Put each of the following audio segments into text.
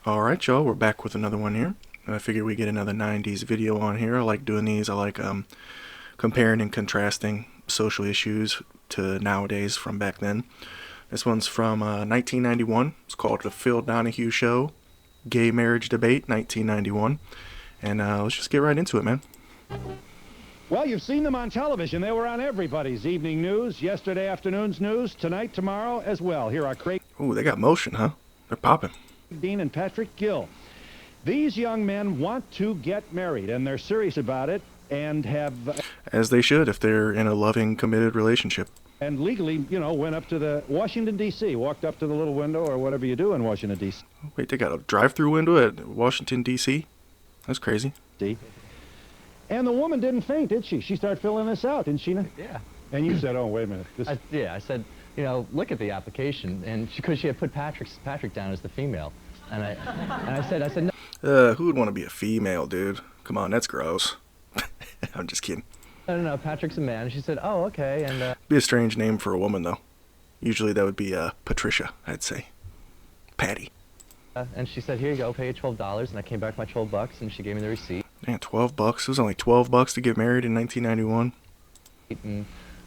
Alright, y'all, we're back with another one here. I figured we get another 90s video on here. I like doing these. I like comparing and contrasting social issues to nowadays from back then. This one's from 1991. It's called The Phil Donahue Show, Gay Marriage Debate, 1991. And let's just get right into it, man. Well, you've seen them on television. They were on everybody's evening news, yesterday afternoon's news, tonight, tomorrow as well. Here are Craig Ooh, they got motion, huh? They're popping. Dean and Patrick Gill. These young men want to get married, and they're serious about it, and have... As they should if they're in a loving, committed relationship. And legally, you know, went up to the Washington, D.C., walked up to the little window or whatever you do in Washington, D.C. Wait, they got a drive-through window at Washington, D.C.? That's crazy. And the woman didn't faint, did she? She started filling this out, didn't she? Yeah. And you said, oh, wait a minute. I said, you know, look at the application, and because she had put Patrick down as the female, and I said no. Who would want to be a female, dude? Come on, that's gross. I'm just kidding. No, Patrick's a man. And she said, oh, okay, and Be a strange name for a woman, though. Usually that would be Patricia, I'd say. Patty. and she said, here you go, pay you $12, and I came back with my $12, and she gave me the receipt. Man, $12? It was only $12 to get married in 1991. And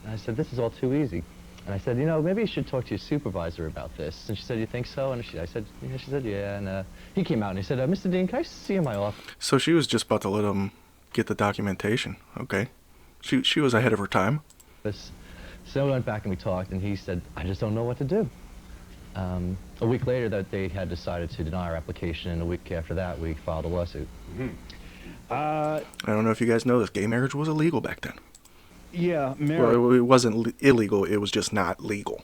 I said, this is all too easy. And I said, you know, maybe you should talk to your supervisor about this. And she said, you think so? And I said, yeah. She said, yeah. And he came out and he said, Mr. Dean, can I see you in my office? So she was just about to let him get the documentation. Okay. She was ahead of her time. So we went back and we talked, and he said, I just don't know what to do. A week later, that they had decided to deny our application, and a week after that, we filed a lawsuit. I don't know if you guys know this. Gay marriage was illegal back then. Yeah, Well, it wasn't illegal. It was just not legal.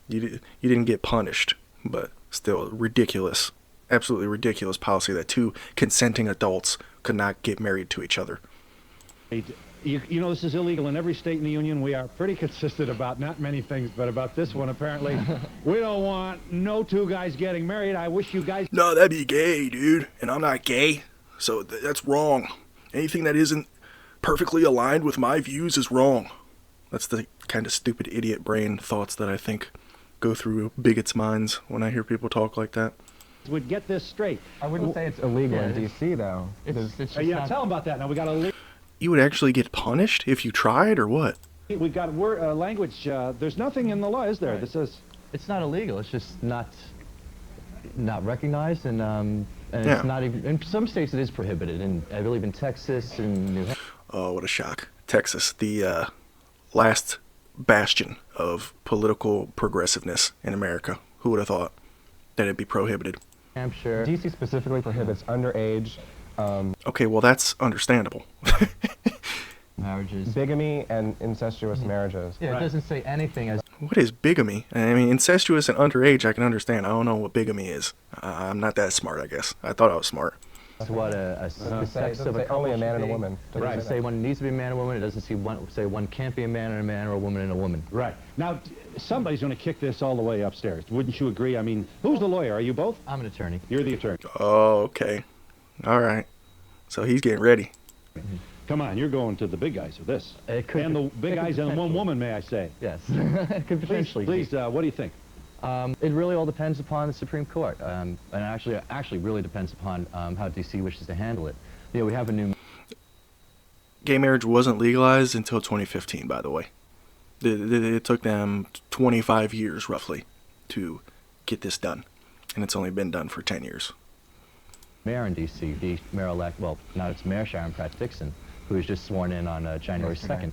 You didn't get punished, but still ridiculous, absolutely ridiculous policy that two consenting adults could not get married to each other. You know, this is illegal in every state in the union. We are pretty consistent about not many things, but about this one, apparently. We don't want no two guys getting married. I wish you guys... No, that'd be gay, dude. And I'm not gay, so that's wrong. Anything that isn't perfectly aligned with my views is wrong. That's the kind of stupid idiot brain thoughts that I think go through bigots' minds when I hear people talk like that. would get this straight. I wouldn't say it's illegal in D.C., though. It's just Yeah, not- tell them about that. Now, we got a... You would actually get punished if you tried, or what? We got language. There's nothing in the law, is there? Right. That says... It's not illegal. It's just not recognized, and Yeah. it's not even... In some states, it is prohibited, and I believe in Texas and New Hampshire. Oh, what a shock. Texas, the last bastion of political progressiveness in America. Who would have thought that it'd be prohibited? Hampshire. D.C. specifically prohibits underage Okay, well, that's understandable. Marriages. bigamy and incestuous marriages. Yeah, it doesn't say anything as What is bigamy? I mean, incestuous and underage, I can understand. I don't know what bigamy is. I'm not that smart, I guess. I thought I was smart. to what the Doesn't sex say of a couple only a man should and a be. woman. It Doesn't doesn't say say that. one needs to be a man and a woman. It doesn't say one can't be a man and a man or a woman and a woman. Right. Now, somebody's going to kick this all the way upstairs. Wouldn't you agree? I mean, who's the lawyer? Are you both? I'm an attorney. You're the attorney. Oh, okay. All right. So he's getting ready. Come on, you're going to the big guys with this. It could- And the big it could guys and one potentially. woman, may I say. Yes. It could potentially be. Please, what do you think? It really all depends upon the Supreme Court, and actually really depends upon how D.C. wishes to handle it. You know, we have a new... Gay marriage wasn't legalized until 2015, by the way. It took them 25 years, roughly, to get this done. And it's only been done for 10 years. mayor in D.C., the mayor-elect, well, now it's Mayor Sharon Pratt Dixon, who was just sworn in on January 2nd.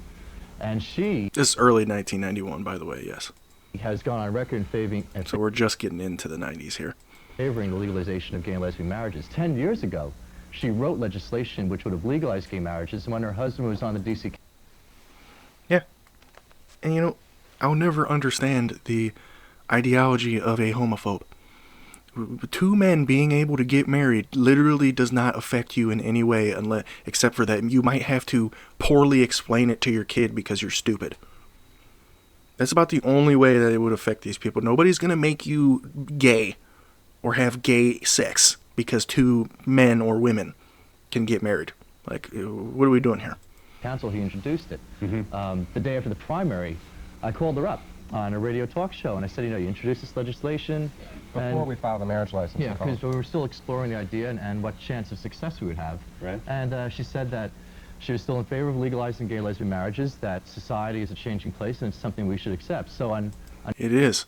And she This is early 1991, by the way, yes. has gone on record in So we're just getting into the 90s here. favoring the legalization of gay and lesbian marriages. 10 years ago, she wrote legislation which would have legalized gay marriages when her husband was on the D.C. Yeah. And you know, I'll never understand the ideology of a homophobe. Two men being able to get married literally does not affect you in any way, unless except for that you might have to poorly explain it to your kid because you're stupid. That's about the only way that it would affect these people. Nobody's going to make you gay or have gay sex because two men or women can get married. Like, what are we doing here? Council. He introduced it. The day after the primary, I called her up, on a radio talk show. And I said, you know, you introduced this legislation. Before we filed the marriage license. Yeah, because we were still exploring the idea and what chance of success we would have. Right. And she said that she was still in favor of legalizing gay lesbian marriages, that society is a changing place and it's something we should accept. So It is.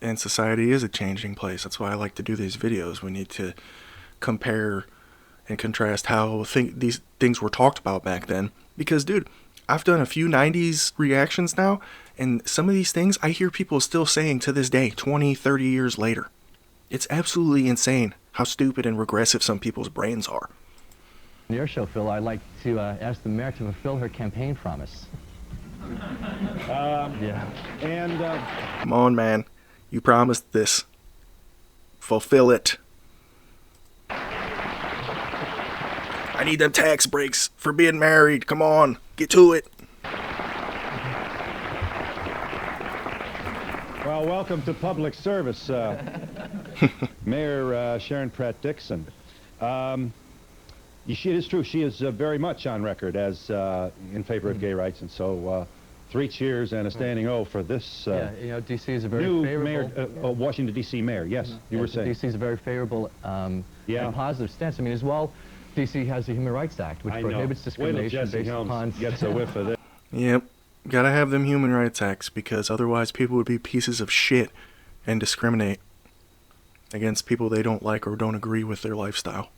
And society is a changing place. That's why I like to do these videos. We need to compare and contrast how these things were talked about back then. Because, dude, I've done a few 90s reactions now, and some of these things I hear people still saying to this day, 20, 30 years later. It's absolutely insane how stupid and regressive some people's brains are. on your show, Phil, I'd like to ask the mayor to fulfill her campaign promise. Yeah. And Come on, man. You promised this. Fulfill it. I need them tax breaks for being married. Come on, get to it. well, welcome to public service, Mayor Sharon Pratt Dixon. It is true, she is very much on record as in favor of gay rights, and so 3 cheers and a standing O for this Yeah, you know, D.C. is a very new favorable... mayor, Washington, D.C. mayor. Yes, you were saying. D.C. is a very favorable Yeah. and positive stance. I mean, as well, D.C. has the Human Rights Act, which I know. prohibits Wait till discrimination Jesse based Helms upon... gets a whiff of this. Yep, gotta have them human rights acts, because otherwise people would be pieces of shit and discriminate against people they don't like or don't agree with their lifestyle.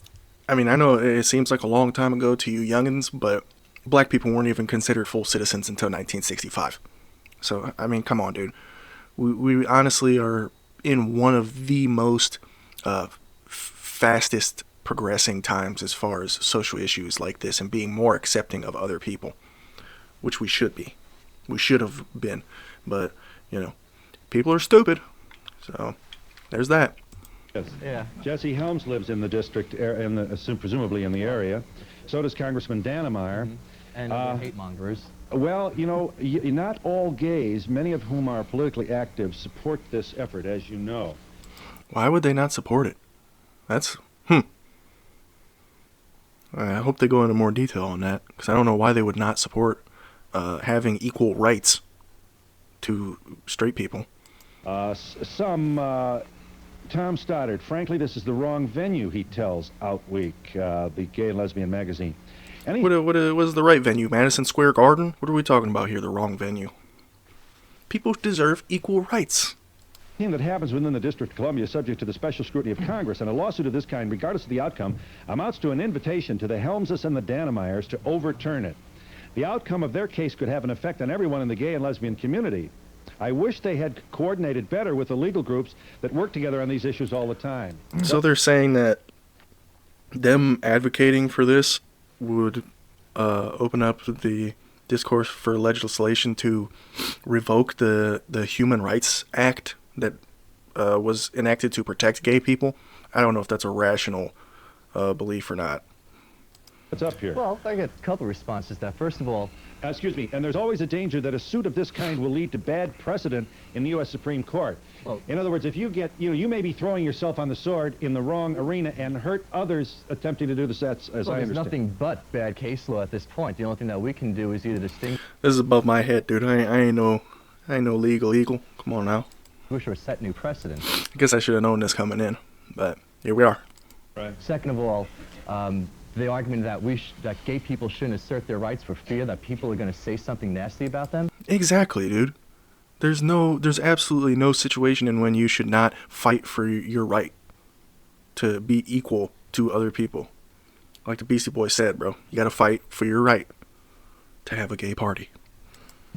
I mean, I know it seems like a long time ago to you youngins, but black people weren't even considered full citizens until 1965. So, I mean, come on, dude. We honestly are in one of the most fastest progressing times as far as social issues like this and being more accepting of other people, which we should be. We should have been. But, you know, people are stupid. So, there's that. Yes. Yeah. Jesse Helms lives in the district, presumably in the area. So does Congressman Donahue. And other hate mongers. Well, you know, not all gays, many of whom are politically active, support this effort, as you know. Why would they not support it? That's, I hope they go into more detail on that, because I don't know why they would not support having equal rights to straight people. Tom Stoddard, frankly, this is the wrong venue, he tells Outweek, the gay and lesbian magazine. And What is the right venue? Madison Square Garden? What are we talking about here, the wrong venue? People deserve equal rights. that happens within the District of Columbia is subject to the special scrutiny of Congress, and a lawsuit of this kind, regardless of the outcome, amounts to an invitation to the Helmses and the Donahuyers to overturn it. The outcome of their case could have an effect on everyone in the gay and lesbian community. I wish they had coordinated better with the legal groups that work together on these issues all the time. So they're saying that them advocating for this would open up the discourse for legislation to revoke the Human Rights Act that was enacted to protect gay people. I don't know if that's a rational belief or not. What's up here? Well, I get a couple of responses to that. First of all, Excuse me, and there's always a danger that a suit of this kind will lead to bad precedent in the U.S. Supreme Court. Well, in other words, if you get, you may be throwing yourself on the sword in the wrong arena and hurt others attempting to do this, as I there's understand. nothing but bad case law at this point. The only thing that we can do is either distinguish This is above my head, dude. I ain't no legal. Come on now. or set new precedents. I guess I should have known this coming in, but here we are. Right. Second of all, the argument that that gay people shouldn't assert their rights for fear that people are going to say something nasty about them. Exactly, dude. There's absolutely no situation in when you should not fight for your right to be equal to other people. Like the Beastie Boys said, bro, you gotta fight for your right to have a gay party.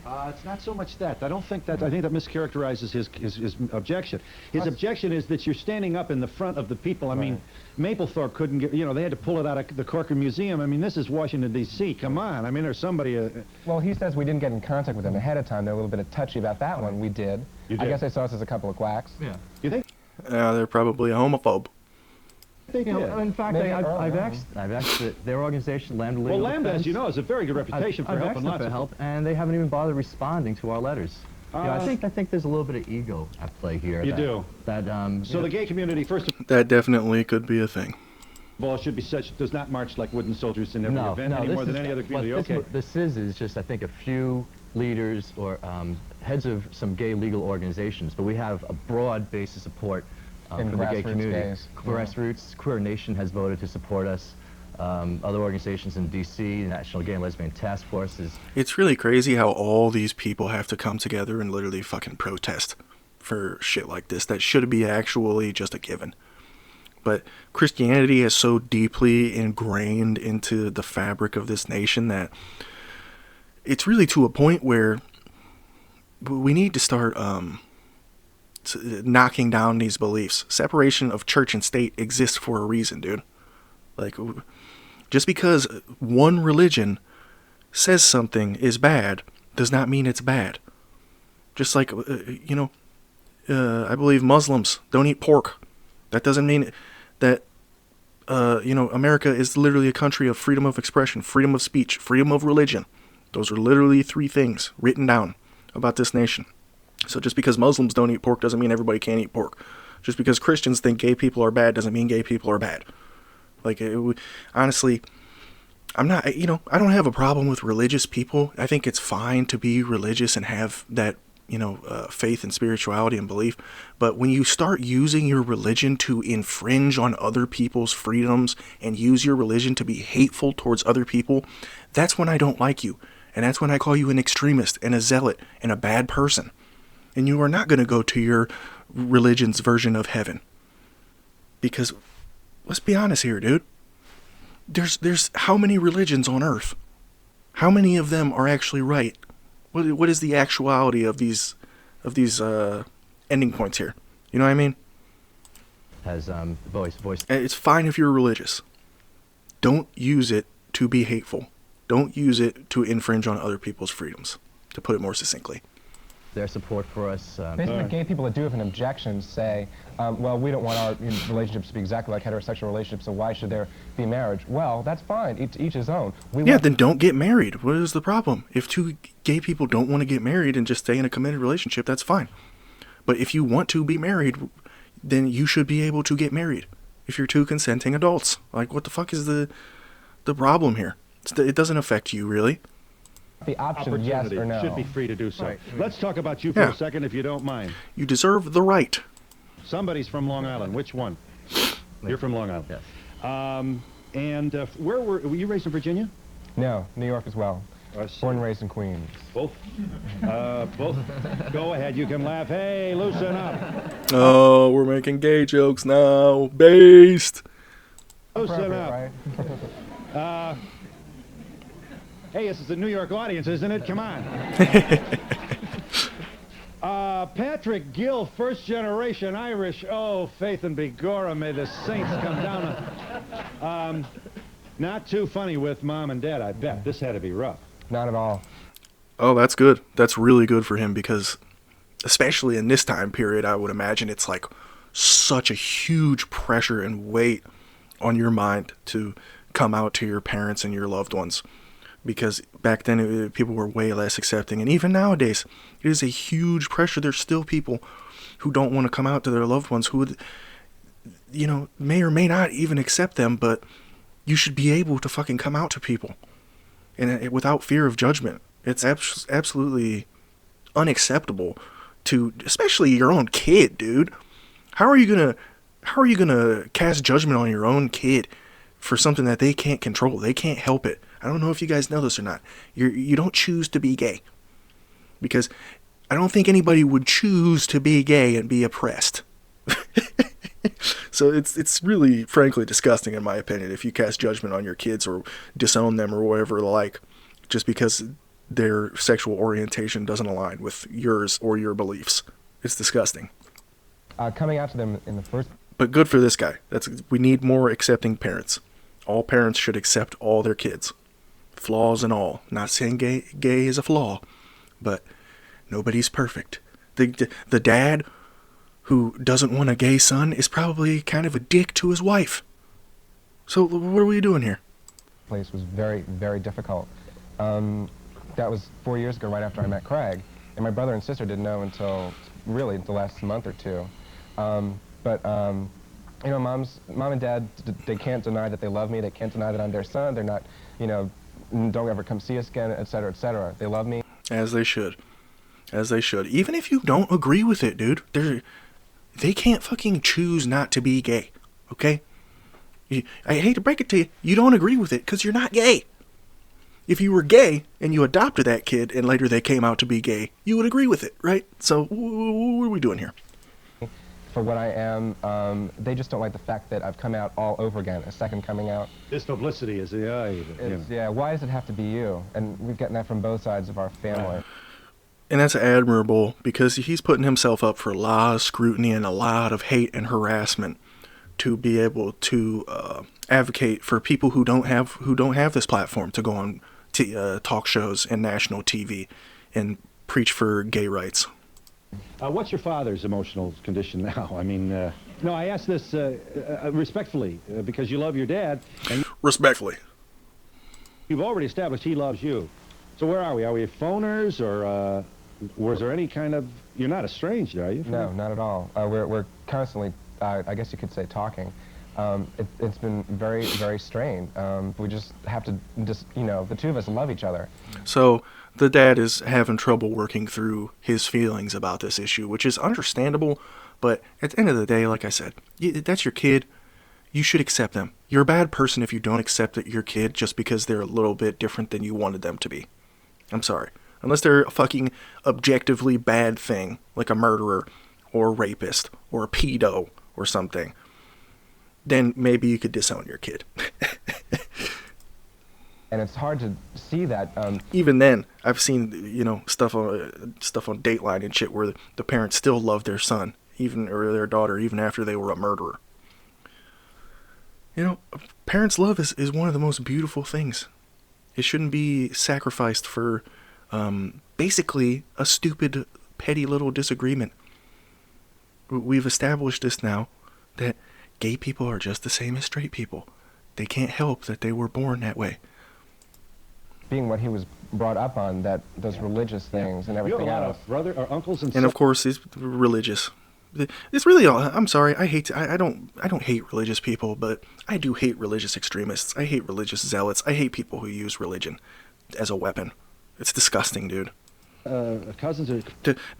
It's not so much that. I think that mischaracterizes his objection. His objection is that you're standing up in the front of the people. I mean, Mapplethorpe couldn't get, they had to pull it out of the Corcoran Museum. I mean, this is Washington, D.C. Come on. I mean, there's somebody... Well, he says we didn't get in contact with them ahead of time. They're a little bit touchy about that one. We did. You did. I guess they saw us as a couple of quacks. Yeah. You think? They're probably a homophobe. They did. In fact, Maybe I've asked their organization, Lambda Legal Well, Lambda, Defense, as you know, has a very good reputation for I've helping asked them lots for of help, and they haven't even bothered responding to our letters. I think there's a little bit of ego at play here. You do. So the gay community, first of That definitely could be a thing. all, should be such, does not march like wooden soldiers in every event any more than any other community. This is just, I think, a few leaders or heads of some gay legal organizations, but we have a broad base of support In from the gay grassroots community. gays. Grassroots, Queer Nation has voted to support us. Other organizations in D.C., the National Gay and Lesbian Task Force is... It's really crazy how all these people have to come together and literally fucking protest for shit like this that should be actually just a given. But Christianity is so deeply ingrained into the fabric of this nation that it's really to a point where we need to start knocking down these beliefs. Separation of church and state exists for a reason, dude. Like, just because one religion says something is bad does not mean it's bad. Just like, I believe Muslims don't eat pork. That doesn't mean that, America is literally a country of freedom of expression, freedom of speech, freedom of religion. Those are literally 3 things written down about this nation. So just because Muslims don't eat pork doesn't mean everybody can't eat pork. Just because Christians think gay people are bad doesn't mean gay people are bad. Like, honestly, I don't have a problem with religious people. I think it's fine to be religious and have that, faith and spirituality and belief. But when you start using your religion to infringe on other people's freedoms and use your religion to be hateful towards other people, that's when I don't like you. And that's when I call you an extremist and a zealot and a bad person. And you are not going to go to your religion's version of heaven. Because, let's be honest here, dude. There's how many religions on earth? How many of them are actually right? What is the actuality of these ending points here? You know what I mean? Has voice. It's fine if you're religious. Don't use it to be hateful. Don't use it to infringe on other people's freedoms, to put it more succinctly. Their support for us. Basically, gay people that do have an objection say, well, we don't want our relationships to be exactly like heterosexual relationships, so why should there be marriage? Well, that's fine. Each his own. Then don't get married. What is the problem? If 2 gay people don't want to get married and just stay in a committed relationship, that's fine. But if you want to be married, then you should be able to get married. If you're 2 consenting adults. Like, what the fuck is the problem here? It doesn't affect you, really. The option, yes or no. Should be free to do so. Right. Let's talk about you for a second, if you don't mind. You deserve the right. Somebody's from Long Island. Which one? You're from Long Island. Yes. Where were you raised in Virginia? No, New York as well. Born and raised in Queens. Both? Both? Go ahead, you can laugh. Hey, loosen up. Oh, we're making gay jokes now. Based. Loosen up. Right? Hey, this is a New York audience, isn't it? Come on. Patrick Gill, first generation Irish. Oh, Faith and Begorra, may the saints come down. Not too funny with Mom and Dad, I bet. This had to be rough. Not at all. Oh, that's good. That's really good for him because, especially in this time period, I would imagine it's like such a huge pressure and weight on your mind to come out to your parents and your loved ones. Because back then, people were way less accepting. And even nowadays, it is a huge pressure. There's still people who don't want to come out to their loved ones who would, may or may not even accept them. But you should be able to fucking come out to people. And without fear of judgment. It's absolutely unacceptable to, especially your own kid, dude. How are you gonna cast judgment on your own kid for something that they can't control? They can't help it. I don't know if you guys know this or not. You don't choose to be gay. Because I don't think anybody would choose to be gay and be oppressed. So it's really, frankly, disgusting in my opinion if you cast judgment on your kids or disown them or whatever like, just because their sexual orientation doesn't align with yours or your beliefs. It's disgusting. Coming out to them in the first... But good for this guy. We need more accepting parents. All parents should accept all their kids. Flaws and all. Not saying gay is a flaw, but nobody's perfect. The dad who doesn't want a gay son is probably kind of a dick to his wife. So what are we doing here? Place was very, very difficult. That was 4 years ago, right after I met Craig, and my brother and sister didn't know until really the last month or 2. Mom and Dad, they can't deny that they love me. They can't deny that I'm their son. They're not, don't ever come see us again, etc., etc. They love me. As they should. As they should. Even if you don't agree with it, dude. They can't fucking choose not to be gay. Okay? I hate to break it to you. You don't agree with it because you're not gay. If you were gay and you adopted that kid and later they came out to be gay, you would agree with it, right? So what are we doing here? For what I am, they just don't like the fact that I've come out all over again, a second coming out. This publicity is, Yeah, why does it have to be you? And we've gotten that from both sides of our family. And that's admirable because he's putting himself up for a lot of scrutiny and a lot of hate and harassment to be able to advocate for people who don't have this platform to go on talk shows and national TV and preach for gay rights. What's your father's emotional condition now? I mean, no, I ask this respectfully because you love your dad. And Respectfully. you've already established he loves you. So where are we? Are we phoners or was there any kind of... You're not estranged, are you? No, not at all. We're constantly, I guess you could say, talking. It's been very, very strained. We just have to, the two of us love each other. So the dad is having trouble working through his feelings about this issue, which is understandable. But at the end of the day, like I said, that's your kid. You should accept them. You're a bad person if you don't accept that your kid just because they're a little bit different than you wanted them to be. I'm sorry. Unless they're a fucking objectively bad thing, like a murderer or a rapist or a pedo or something, then maybe you could disown your kid. And it's hard to see that. Even then, I've seen stuff on Dateline and shit where the parents still love their son, or their daughter, even after they were a murderer. Parents' love is one of the most beautiful things. It shouldn't be sacrificed for basically a stupid, petty little disagreement. We've established this now, that gay people are just the same as straight people. They can't help that they were born that way. Being what he was brought up on, those religious things and everything You have a lot else. of brother or uncles and... And of course, he's religious. It's really all. I'm sorry. I don't hate religious people, but I do hate religious extremists. I hate religious zealots. I hate people who use religion as a weapon. It's disgusting, dude. cousins are...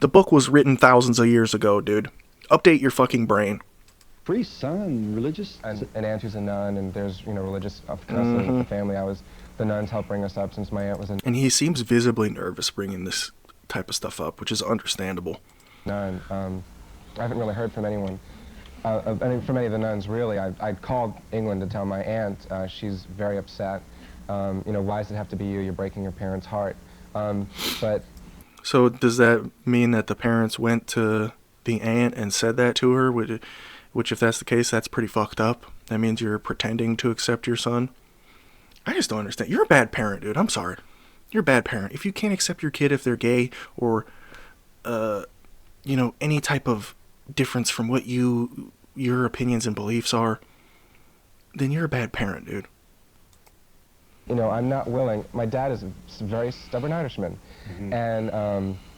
The book was written thousands of years ago, dude. Update your fucking brain. Priest, son, religious? And aunt who's a nun, and there's, religious in the family. The nuns helped bring us up since my aunt was a And he seems visibly nervous bringing this type of stuff up, which is understandable. nun. I haven't really heard from anyone, from any of the nuns, really. I called England to tell my aunt. She's very upset. Why does it have to be you? You're breaking your parents' heart. But... So does that mean that the parents went to the aunt and said that to her? Which, if that's the case, that's pretty fucked up. That means you're pretending to accept your son. I just don't understand. You're a bad parent, dude. I'm sorry. You're a bad parent. If you can't accept your kid if they're gay or, any type of difference from what your opinions and beliefs are, then you're a bad parent, dude. I'm not willing. My dad is a very stubborn Irishman, and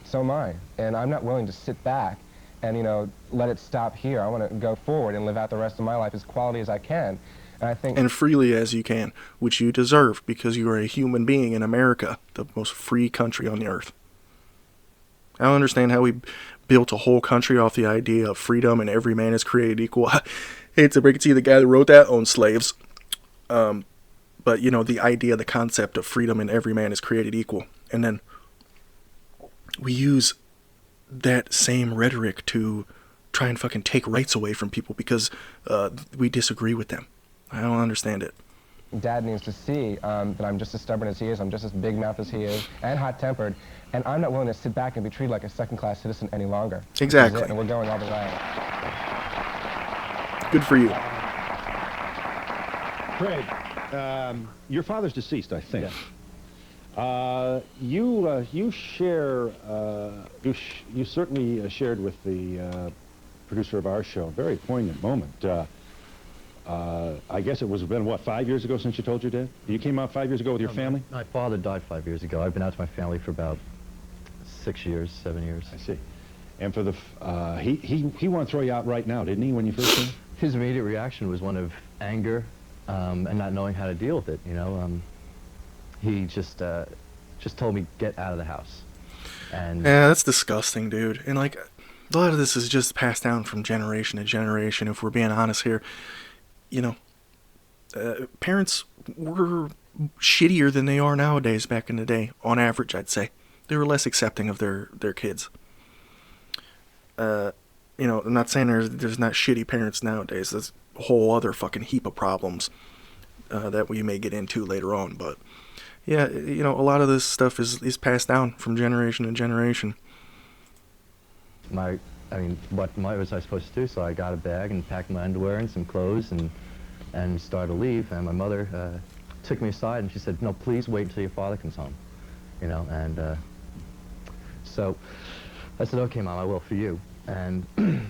so am I. And I'm not willing to sit back and, let it stop here. I want to go forward and live out the rest of my life as quality as I can. And I think... And freely as you can, which you deserve because you are a human being in America, the most free country on the earth. I don't understand how we built a whole country off the idea of freedom and every man is created equal. I hate to break it to you, the guy that wrote that owned slaves. But, the idea, the concept of freedom and every man is created equal. And then we use that same rhetoric to try and fucking take rights away from people because we disagree with them. I don't understand it. Dad needs to see that I'm just as stubborn as he is, I'm just as big-mouthed as he is, and hot-tempered, and I'm not willing to sit back and be treated like a second-class citizen any longer. Exactly. And we're going all the way. Good for you. Craig, your father's deceased, I think. Yes. You share, you certainly shared with the producer of our show a very poignant moment. I guess it was been, what, 5 years ago since you told your dad? You came out 5 years ago with your family? My father died 5 years ago. I've been out to my family for about 6 years, 7 years. I see. And for the, he wanted to throw you out right now, didn't he, when you first came? His immediate reaction was one of anger and not knowing how to deal with it, He just told me, get out of the house. And Yeah, that's disgusting, dude. And like, a lot of this is just passed down from generation to generation. If we're being honest here, you know, parents were shittier than they are nowadays. Back in the day, on average, I'd say they were less accepting of their kids. You know, I'm not saying there's not shitty parents nowadays. There's a whole other fucking heap of problems that we may get into later on. But yeah, you know, a lot of this stuff is passed down from generation to generation. I mean, what was I supposed to do? So I got a bag and packed my underwear and some clothes and started to leave. And my mother took me aside and she said, "No, please wait until your father comes home." You know, and so I said, "Okay, Mom, I will for you." And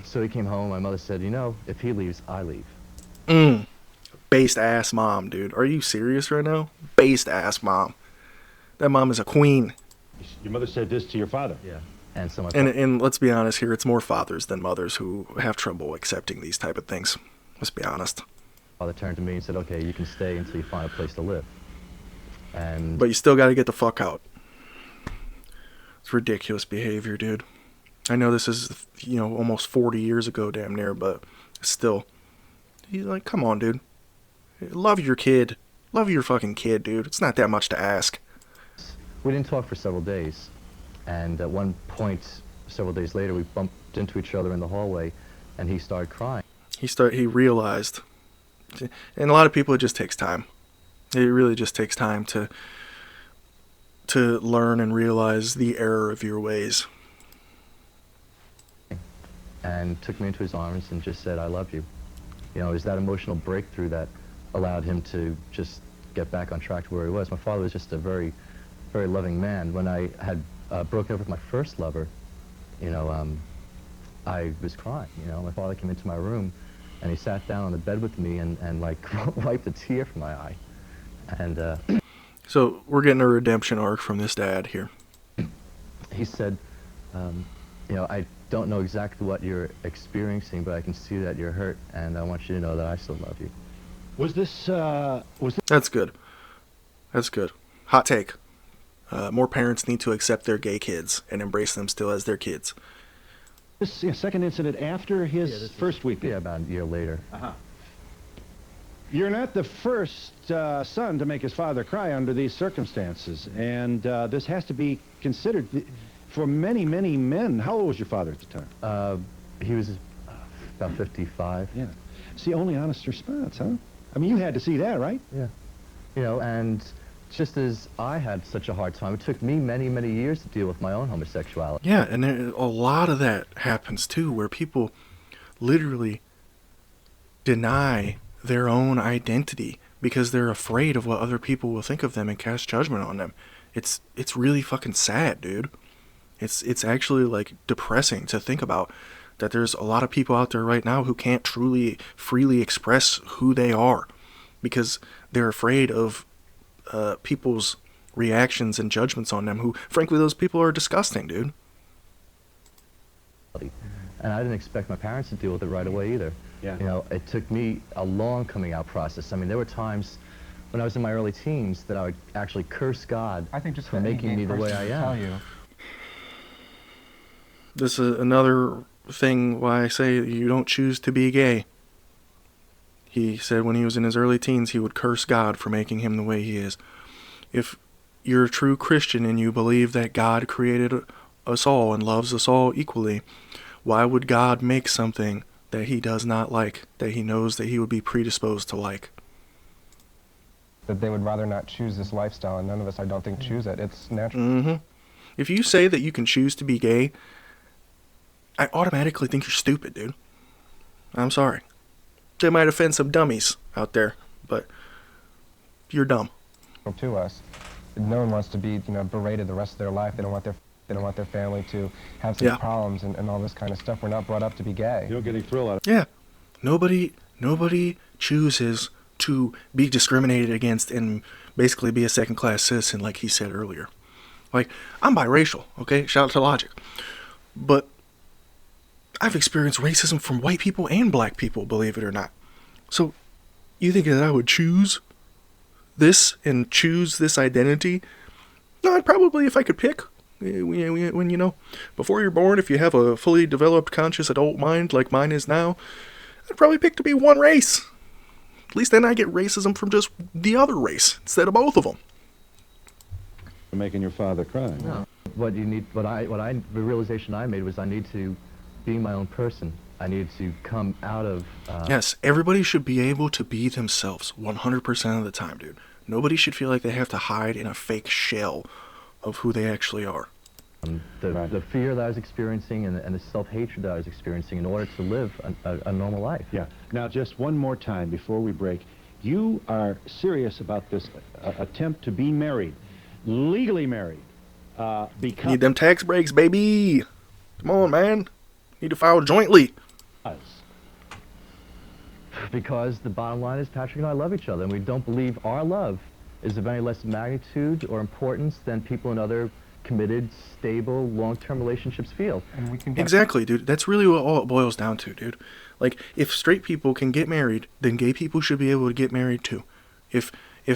so he came home. My mother said, "You know, if he leaves, I leave." Based ass mom, dude. Are you serious right now? Based ass mom. That mom is a queen. Your mother said this to your father? Yeah. And so my And let's be honest here, it's more fathers than mothers who have trouble accepting these type of things. Let's be honest. father turned to me and said, "Okay, you can stay until you find a place to live." And But you still got to get the fuck out. It's ridiculous behavior, dude. I know this is, you know, almost 40 years ago, damn near, but still. He's like, come on, dude. Love your kid. Love your fucking kid, dude. It's not that much to ask. we didn't talk for several days. And at one point, several days later, we bumped into each other in the hallway, and he started crying. He realized. And a lot of people, it just takes time. It really just takes time to learn and realize the error of your ways. And took me into his arms and just said, "I love you." You know, it was that emotional breakthrough that allowed him to just get back on track to where he was. My father was just a very, very loving man. When I had broken up with my first lover, you know, I was crying. You know, my father came into my room, and he sat down on the bed with me and like wiped a tear from my eye. And So we're getting a redemption arc from this dad here. he said, you know, "I don't know exactly what you're experiencing, but I can see that you're hurt, and I want you to know that I still love you." Was this That's good. That's good. Hot take. More parents need to accept their gay kids and embrace them still as their kids. this second incident after his first week? Yeah, about a year later. You're not the first son to make his father cry under these circumstances, and this has to be considered for many, many men. How old was your father at the time? He was about 55. Yeah. It's the only honest response, huh? I mean, you had to see that, right? Yeah. You know, and just as I had such a hard time, it took me many, many years to deal with my own homosexuality. Yeah, and a lot of that happens too, where people literally deny their own identity because they're afraid of what other people will think of them and cast judgment on them. It's really fucking sad, dude. It's actually like depressing to think about that there's a lot of people out there right now who can't truly freely express who they are because they're afraid of people's reactions and judgments on them, who frankly those people are disgusting, dude. And I didn't expect my parents to deal with it right away either. Yeah. You know, it took me a long coming out process. I mean, there were times when I was in my early teens that I would actually curse God I think just for making me the way I tell am. you. This is another thing why I say you don't choose to be gay. He said when he was in his early teens he would curse God for making him the way he is. If you're a true Christian and you believe that God created us all and loves us all equally, why would God make something that he does not like, that he knows that he would be predisposed to like? That they would rather not choose this lifestyle, and none of us, I don't think, choose it. It's natural. Mm-hmm. If you say that you can choose to be gay, I automatically think you're stupid, dude. I'm sorry. They might offend some dummies out there, but you're dumb. To us. No one wants to be, berated the rest of their life. They don't want their family to have some problems and all this kind of stuff. We're not brought up to be gay. You don't get any thrill out of it. Yeah. Nobody chooses to be discriminated against and basically be a second-class citizen, like he said earlier. Like, I'm biracial, okay? Shout out to Logic. But I've experienced racism from white people and black people, believe it or not. So, you think that I would choose this and choose this identity? No, I'd probably, if I could pick, When, you know, before you're born, if you have a fully developed conscious adult mind like mine is now, I'd probably pick to be one race. At least then I get racism from just the other race instead of both of them. Making your father cry. No. The realization I made was I need to be my own person. I need to come out of... Yes, everybody should be able to be themselves 100% of the time, dude. Nobody should feel like they have to hide in a fake shell of who they actually are. The fear that I was experiencing and the self-hatred that I was experiencing in order to live a normal life. Yeah. Now, just one more time before we break. You are serious about this attempt to be married, legally married, because... Need them tax breaks, baby. Come on, man. Need to file jointly. Because the bottom line is Patrick and I love each other, and we don't believe our love is of any less magnitude or importance than people in other committed, stable, long-term relationships feel. And we can Exactly, dude. That's really what all it boils down to, dude. Like, if straight people can get married, then gay people should be able to get married too. If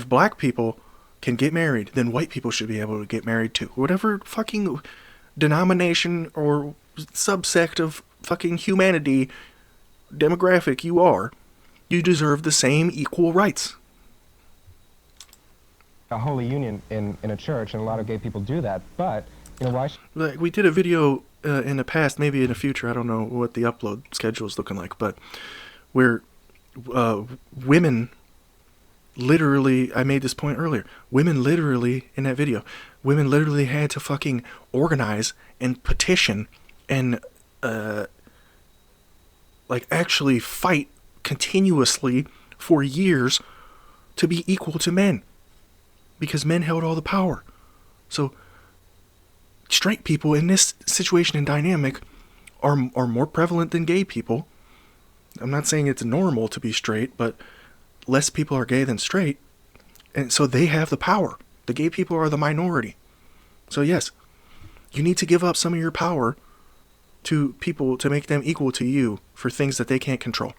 black people can get married, then white people should be able to get married too. Whatever fucking denomination or subsect of fucking humanity demographic you are, you deserve the same equal rights. a holy union in a church, and a lot of gay people do that, but, you know, why Like, we did a video in the past, maybe in the future, I don't know what the upload schedule is looking like, but where women literally, I made this point earlier, women literally, in that video, women literally had to fucking organize and petition and, like, actually fight continuously for years to be equal to men. Because men held all the power. So, straight people in this situation and dynamic are more prevalent than gay people. I'm not saying it's normal to be straight, but less people are gay than straight. And so they have the power. The gay people are the minority. So yes, you need to give up some of your power to people to make them equal to you for things that they can't control.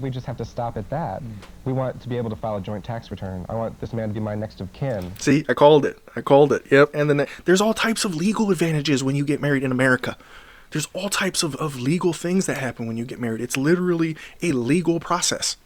we just have to stop at that? We want to be able to file a joint tax return. I want this man to be my next of kin. See, I called it. Yep. And then there's all types of legal advantages when you get married in America. There's all types of legal things that happen when you get married. It's literally a legal process.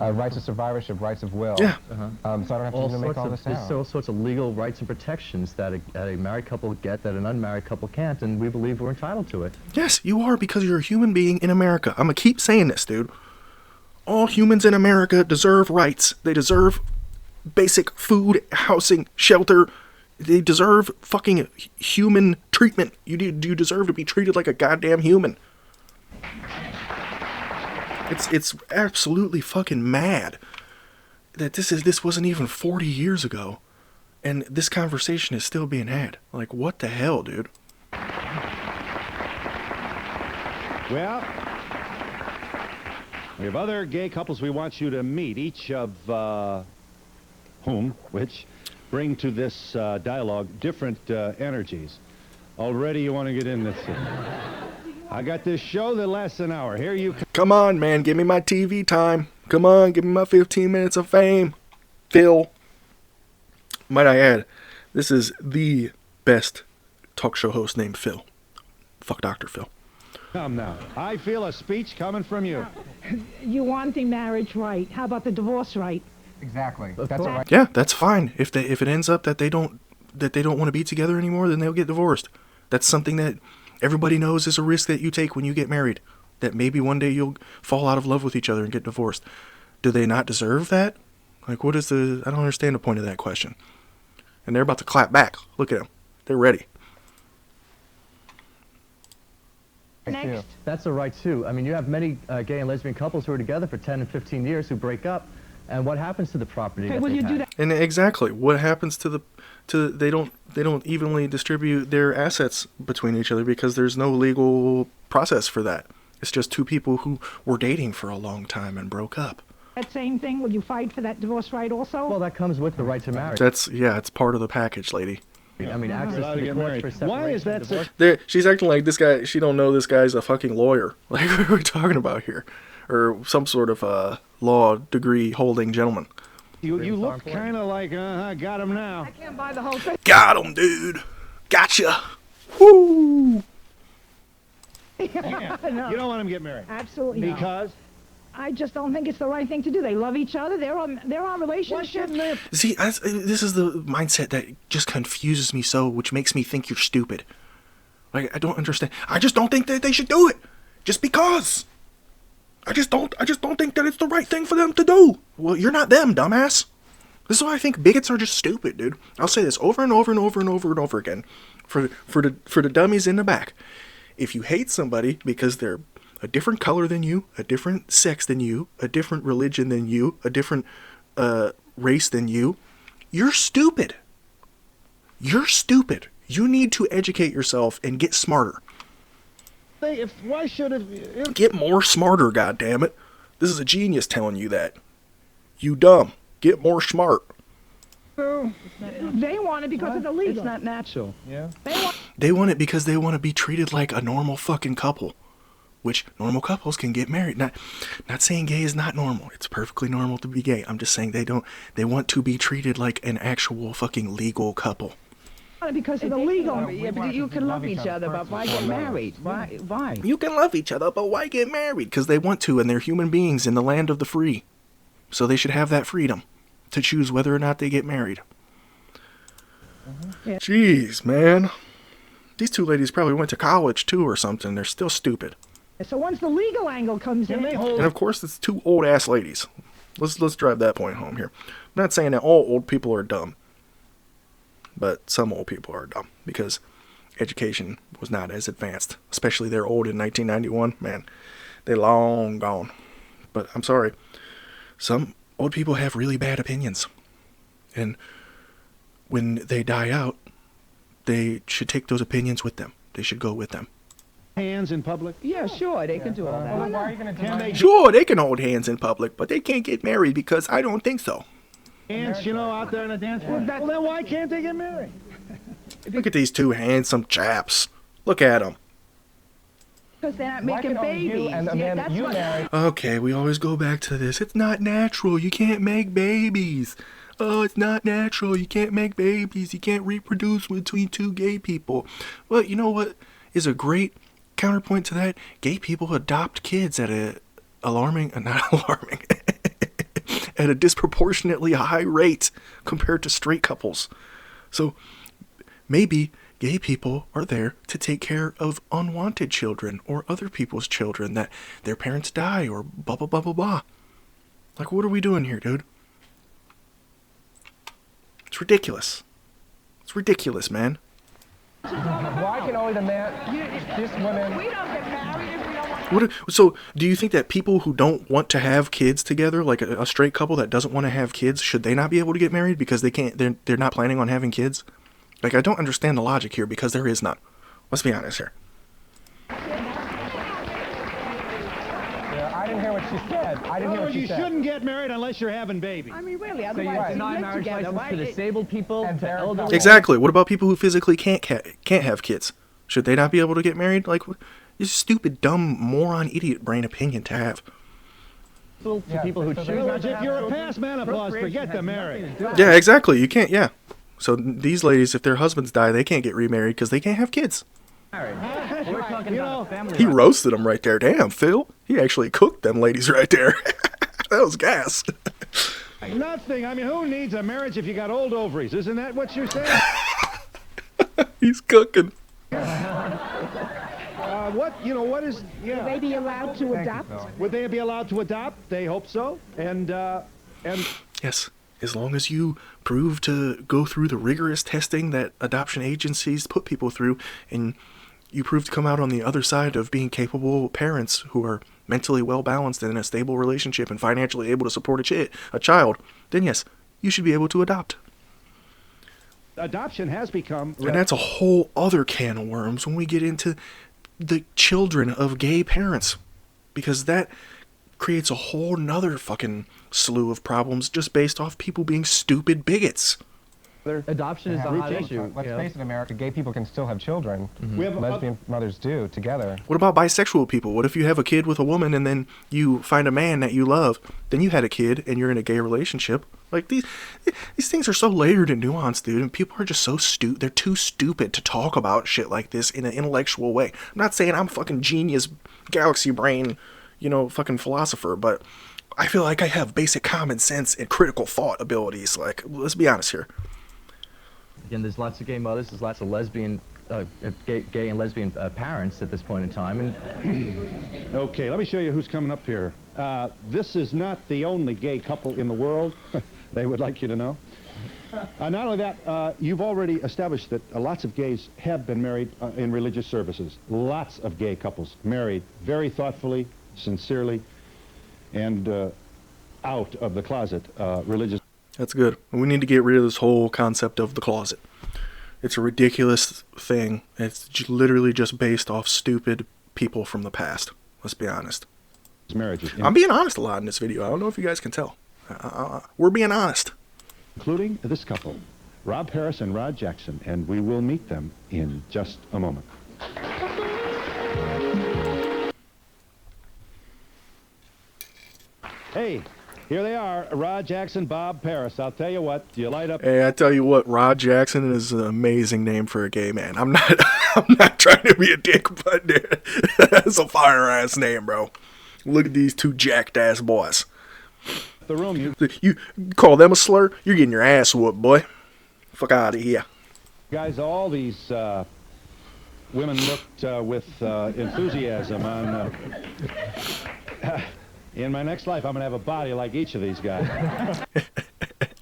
Rights of survivorship, rights of will. Yeah. So I don't have to even make all this There's out. all sorts of legal rights and protections that a married couple get that an unmarried couple can't, and we believe we're entitled to it. Yes, you are, because you're a human being in America. I'm going to keep saying this, dude. All humans in America deserve rights. They deserve basic food, housing, shelter. They deserve fucking human treatment. You deserve to be treated like a goddamn human. It's absolutely fucking mad that this wasn't even 40 years ago, and this conversation is still being had. Like, what the hell, dude? Well, we have other gay couples we want you to meet, each of which bring to this dialogue different energies. Already you want to get in this thing. I got this show that lasts an hour. Here you Come on, man, give me my TV time. Come on, give me my 15 minutes of fame. Phil. Might I add, this is the best talk show host named Phil. Fuck Dr. Phil. come now. I feel a speech coming from you. You want the marriage right. How about the divorce right? Exactly. Of That's course. right. Yeah, that's fine. If it ends up that they don't want to be together anymore, then they'll get divorced. That's something that everybody knows is a risk that you take when you get married. That maybe one day you'll fall out of love with each other and get divorced. Do they not deserve that? Like, I don't understand the point of that question. And they're about to clap back. Look at them. They're ready. Thank you. Next. That's a right, too. I mean, you have many gay and lesbian couples who are together for 10 and 15 years who break up, and what happens to the property Okay, that will they you do had? that? And exactly, what happens to they don't evenly distribute their assets between each other because there's no legal process for that. It's just two people who were dating for a long time and broke up. That same thing? Will you fight for that divorce right also? Well, that comes with the right to marry. It's part of the package, lady. I mean, access Allowed to to the get courts married. for separation. Why is that divorce. She's acting like this guy. She don't know this guy's a fucking lawyer. Like, what are we talking about here? Or some sort of law degree holding gentleman. You look kind of like, got him now. I can't buy the whole thing. Got him, dude. Gotcha. Woo. No, You don't want him to get married. absolutely not. Because? I just don't think it's the right thing to do. They love each other. They're on Why relationship. shouldn't they? See, this is the mindset that just confuses me so, which makes me think you're stupid. Like, I don't understand. I just don't think that they should do it. Just because. I just don't think that it's the right thing for them to do. Well, you're not them, dumbass. This is why I think bigots are just stupid, dude. I'll say this over and over and over and over and over again. For the dummies in the back. If you hate somebody because they're a different color than you, a different sex than you, a different religion than you, a different race than you, you're stupid. You're stupid. You need to educate yourself and get smarter. Why should it? Get more smarter, goddammit. This is a genius telling you that. You dumb. Get more smart. They want it because it's illegal. It's not natural. Yeah. They want it because they want to be treated like a normal fucking couple. Which normal couples can get married. Not saying gay is not normal. It's perfectly normal to be gay. I'm just saying they want to be treated like an actual fucking legal couple. Because it's illegal. Yeah, but you can love each other, but why get married? Why? You can love each other, but why get married? Because they want to, and they're human beings in the land of the free. So they should have that freedom to choose whether or not they get married. Yeah. Jeez, man. These two ladies probably went to college too or something. They're still stupid. So once the legal angle comes in, And of course, it's two old ass ladies. Let's drive that point home here. I'm not saying that all old people are dumb, but some old people are dumb because education was not as advanced. Especially they're old in 1991. Man, they're long gone. But I'm sorry. Some old people have really bad opinions. And when they die out, they should take those opinions with them. They should go with them. Hands in public? Yeah, sure, they can do all that. Why are you going to Can they Sure, they can hold hands in public, but they can't get married because I don't think so. dance, out there in the dance floor? Well, then why can't they get married? Look at these two handsome chaps. Look at them. Because they're not Why making can only babies. you and the Yeah, man that's you what- married? Okay, we always go back to this. It's not natural. You can't make babies. Oh, it's not natural. You can't make babies. You can't reproduce between two gay people. Well, you know what is a great counterpoint to that? Gay people adopt kids at a at a disproportionately high rate compared to straight couples. So maybe gay people are there to take care of unwanted children or other people's children that their parents die or blah blah blah blah blah. Like, what are we doing here, dude? It's ridiculous. It's ridiculous, man. Why can only the man, this woman... we don't get married if we don't want So, do you think that people who don't want to have kids together, like a straight couple that doesn't want to have kids, should they not be able to get married because they can't? They're not planning on having kids. Like, I don't understand the logic here because there is none. Let's be honest here. Yeah, I didn't hear what she said. I didn't hear what she You said. shouldn't get married unless you're having babies. I mean, really, you're otherwise right. they Deny live marriage together. license Why to they- disabled people, And to married elderly. couples. Exactly. What about people who physically can't have kids? Should they not be able to get married? Like, this stupid, dumb, moron, idiot brain opinion to have. To people who so choose they're not to If have you're a children. past menopause, forget the marriage. Yeah, exactly. You can't. Yeah. So these ladies, if their husbands die, they can't get remarried because they can't have kids. We're talking about a family. He roasted them right there. Damn, Phil. He actually cooked them ladies right there. That was gas. Nothing. I mean, who needs a marriage if you got old ovaries? Isn't that what you're saying? He's cooking. What is... Yeah. they be allowed to adopt. Would they be allowed to adopt? They hope so. And Yes, as long as you prove to go through the rigorous testing that adoption agencies put people through, and you prove to come out on the other side of being capable parents who are mentally well balanced and in a stable relationship and financially able to support a child, then yes, you should be able to adopt. adoption has become... And that's a whole other can of worms when we get into the children of gay parents, because that creates a whole nother fucking slew of problems just based off people being stupid bigots. Adoption is a hot issue. Let's face it, America, gay people can still have children. We have Lesbian mothers do, together. What about bisexual people? What if you have a kid with a woman and then you find a man that you love, then you had a kid and you're in a gay relationship? Like, these things are so layered and nuanced, dude, and people are just so stupid. They're too stupid to talk about shit like this in an intellectual way. I'm not saying I'm fucking genius, galaxy brain, fucking philosopher, but I feel like I have basic common sense and critical thought abilities. Like, let's be honest here. Again, there's lots of gay mothers, there's lots of lesbian, gay and lesbian parents at this point in time. And Okay, let me show you who's coming up here. This is not the only gay couple in the world. They would like you to know. Not only that, you've already established that lots of gays have been married in religious services. Lots of gay couples married very thoughtfully, sincerely, and out of the closet religious. That's good. We need to get rid of this whole concept of the closet. It's a ridiculous thing. It's literally just based off stupid people from the past. Let's be honest. Marriages. I'm being honest a lot in this video. I don't know if you guys can tell. We're being honest. Including this couple, Rob Harris and Rod Jackson, and we will meet them in just a moment. Hey, here they are, Rod Jackson, Bob Paris. I'll tell you what, you light up. Hey, I tell you what, Rod Jackson is an amazing name for a gay man. I'm not trying to be a dick, but that's a fire ass name, bro. Look at these two jacked ass boys. The room. You call them a slur? You're getting your ass whooped, boy. Fuck out of here. Guys, all these women looked with enthusiasm on. In my next life, I'm going to have a body like each of these guys.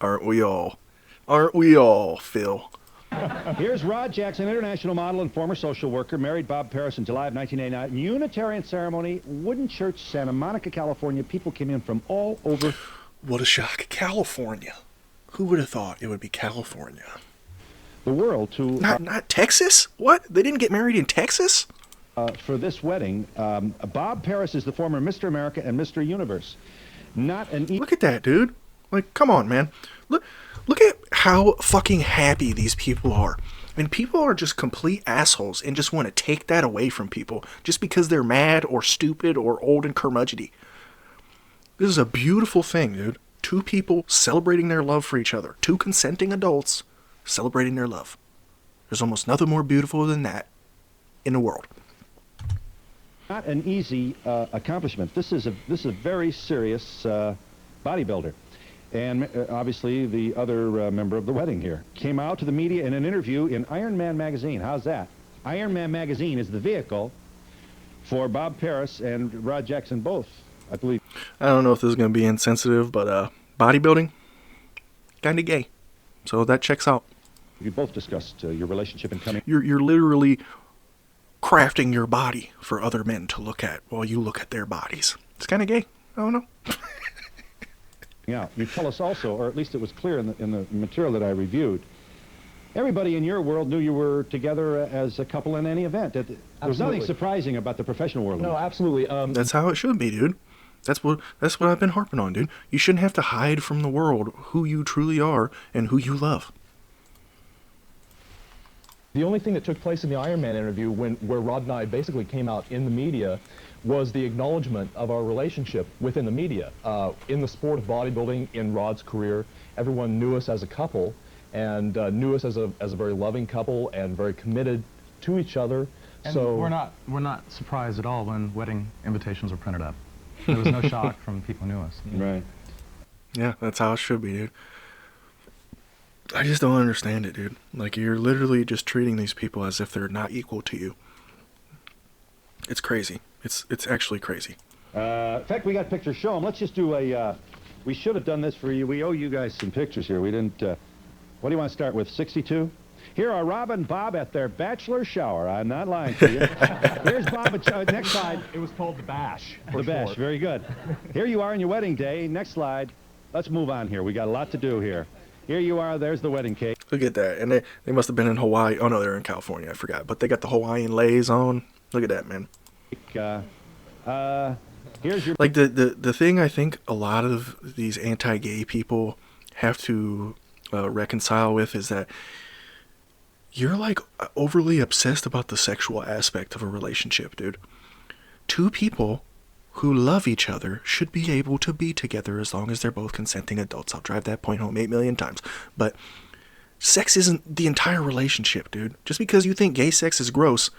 Aren't we all? Aren't we all, Phil? Here's Rod Jackson, international model and former social worker, married Bob Paris in July of 1989. Unitarian ceremony, Wooden Church, Santa Monica, California. People came in from all over. What a shock. California. Who would have thought it would be California? The world to... Not Texas? What? They didn't get married in Texas? For this wedding, Bob Paris is the former Mr. America and Mr. Universe. Not an... Look at that, dude. Like, come on, man. Look at how fucking happy these people are. I mean, people are just complete assholes and just want to take that away from people just because they're mad or stupid or old and curmudgeony. This is a beautiful thing, dude. Two people celebrating their love for each other. Two consenting adults celebrating their love. There's almost nothing more beautiful than that in the world. Not an easy accomplishment. This is a very serious bodybuilder. And obviously the other member of the wedding here came out to the media in an interview in Iron Man magazine. How's that? Iron Man magazine is the vehicle for Bob Paris and Rod Jackson both, I believe. I don't know if this is going to be insensitive, but bodybuilding, kind of gay. So that checks out. You both discussed your relationship and coming. You're literally crafting your body for other men to look at while you look at their bodies. It's kind of gay. I don't know. Yeah, you tell us also, or at least it was clear in the material that I reviewed, everybody in your world knew you were together as a couple in any event. There was nothing surprising about the professional world. No, absolutely. That's how it should be, dude. That's what I've been harping on, dude. You shouldn't have to hide from the world who you truly are and who you love. The only thing that took place in the Iron Man interview where Rod and I basically came out in the media was the acknowledgement of our relationship within the media. In the sport of bodybuilding, in Rod's career, everyone knew us as a couple and knew us as a very loving couple and very committed to each other. And so we're not surprised at all when wedding invitations were printed up. There was no shock from people who knew us. Right. Yeah, that's how it should be, dude. I just don't understand it, dude. Like, you're literally just treating these people as if they're not equal to you. It's crazy. It's actually crazy. In fact, we got pictures. Show them. Let's just do a... we should have done this for you. We owe you guys some pictures here. We didn't... what do you want to start with, 62? Here are Rob and Bob at their bachelor shower. I'm not lying to you. Here's Bob. Next slide. it was called the Bash. The Bash. Very good. Here you are on your wedding day. Next slide. Let's move on here. We got a lot to do here. Here you are. There's the wedding cake. Look at that. And they must have been in Hawaii. Oh, no, they're in California. I forgot. But they got the Hawaiian leis on. Look at that, man. Here's your... Like, the thing I think a lot of these anti-gay people have to reconcile with is that you're like overly obsessed about the sexual aspect of a relationship, dude. Two people who love each other should be able to be together as long as they're both consenting adults. I'll drive that point home 8 million times. But sex isn't the entire relationship, dude. Just because you think gay sex is gross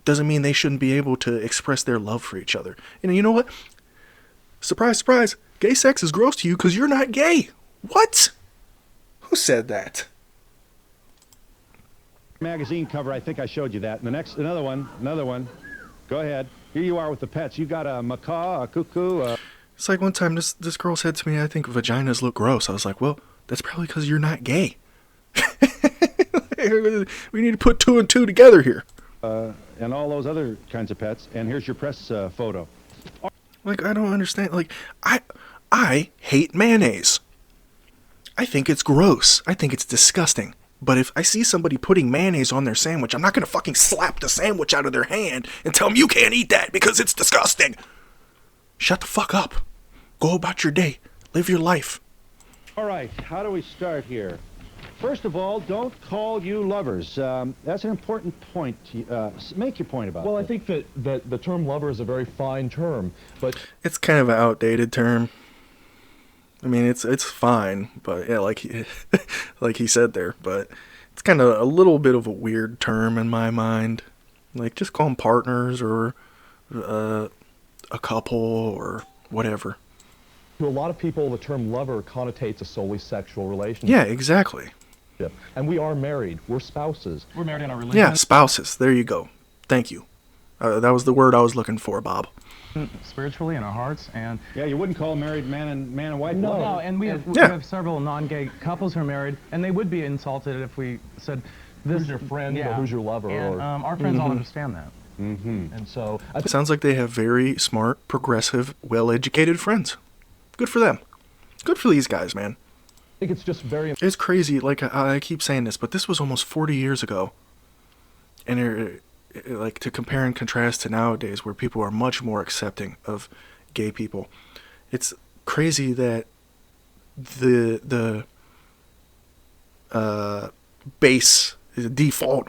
doesn't mean they shouldn't be able to express their love for each other. And you know what? Surprise, surprise. Gay sex is gross to you because you're not gay. What? Who said that? Magazine cover, I think I showed you that. And the next, another one. Go ahead. Here you are with the pets. You got a macaw, a cuckoo. It's like one time this girl said to me, I think vaginas look gross. I was like, well, that's probably because you're not gay. We need to put 2 and 2 together here. And all those other kinds of pets. And here's your press photo. Like, I don't understand. Like, I hate mayonnaise. I think it's gross. I think it's disgusting. But if I see somebody putting mayonnaise on their sandwich, I'm not going to fucking slap the sandwich out of their hand and tell them you can't eat that because it's disgusting. Shut the fuck up. Go about your day. Live your life. All right, how do we start here? First of all, don't call you lovers. That's an important point. Make your point about it. Well, I think that the term lover is a very fine term, but It's kind of an outdated term. I mean, it's fine, but yeah, like he said there, but it's kind of a little bit of a weird term in my mind. Like, just call them partners or a couple or whatever. to a lot of people, the term lover connotates a solely sexual relationship. Yeah, exactly. And we are married. We're spouses. We're married in our religion. Yeah, spouses. There you go. Thank you. That was the word I was looking for, Bob. Spiritually in our hearts, and Yeah, you wouldn't call married man and wife. no, lover. and we Yeah. have several non-gay couples who are married, and they would be insulted if we said, "This Who's your friend or who's your lover?" And or, our friends all understand that. and so I It sounds like they have very smart, progressive, well-educated friends. Good for them. Good for these guys, man. think it's just very It's crazy. Like, I keep saying this, but this was almost 40 years ago. And like, to compare and contrast to nowadays, where people are much more accepting of gay people, it's crazy that the base, the default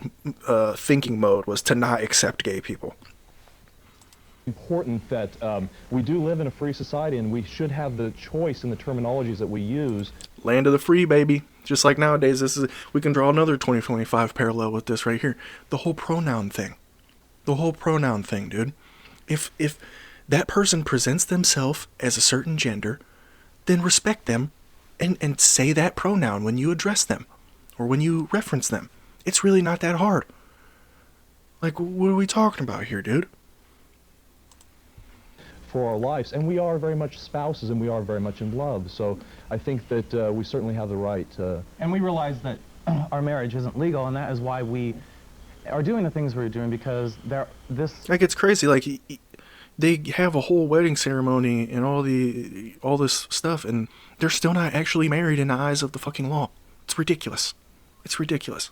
thinking mode was to not accept gay people. important that we do live in a free society, and we should have the choice in the terminologies that we use. Land of the free, baby. Just like nowadays, we can draw another 2025 parallel with this right here. The whole pronoun thing. The whole pronoun thing, dude. If that person presents themselves as a certain gender, then respect them and say that pronoun when you address them or when you reference them. It's really not that hard. Like, what are we talking about here, dude? For our lives, and we are very much spouses, and we are very much in love. So I think that we certainly have the right. And we realize that our marriage isn't legal, and that is why we are doing the things we're doing, because Like, it's crazy. Like, they have a whole wedding ceremony and all this stuff, and they're still not actually married in the eyes of the fucking law. It's ridiculous. It's ridiculous.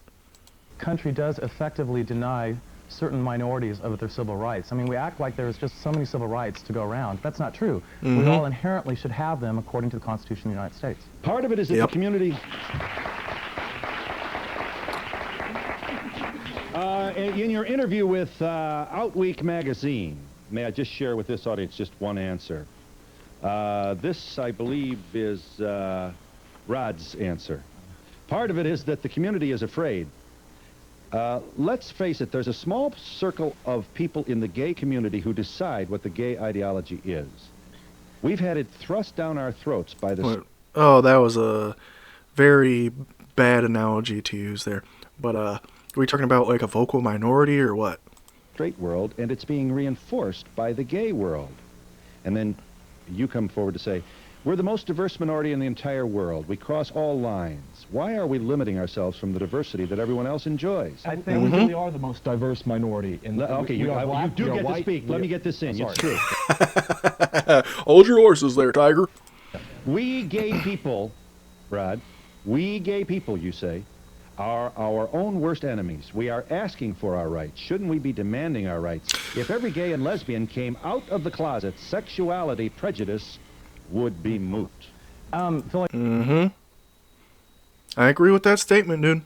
country does effectively deny certain minorities of their civil rights. I mean, we act like there's just so many civil rights to go around. That's not true. We all inherently should have them according to the Constitution of the United States. Part of it is that the community. In your interview with Outweek magazine, may I just share with this audience just one answer? This, I believe, is Rod's answer. Part of it is that the community is afraid. Let's face it, there's a small circle of people in the gay community who decide what the gay ideology is. We've had it thrust down our throats by the... Oh, that was a very bad analogy to use there. But, are we talking about, like, a vocal minority or what? straight world, and it's being reinforced by the gay world. And then you come forward to say, we're the most diverse minority in the entire world. We cross all lines. Why are we limiting ourselves from the diversity that everyone else enjoys? I think we really are the most diverse minority. In Okay, you do get to speak. Let me get this in. It's true. Hold your horses there, Tiger. We gay people, Rod, we gay people, you say, are our own worst enemies. We are asking for our rights. Shouldn't we be demanding our rights? If every gay and lesbian came out of the closet, sexuality prejudice would be moot. Phil, I agree with that statement, dude.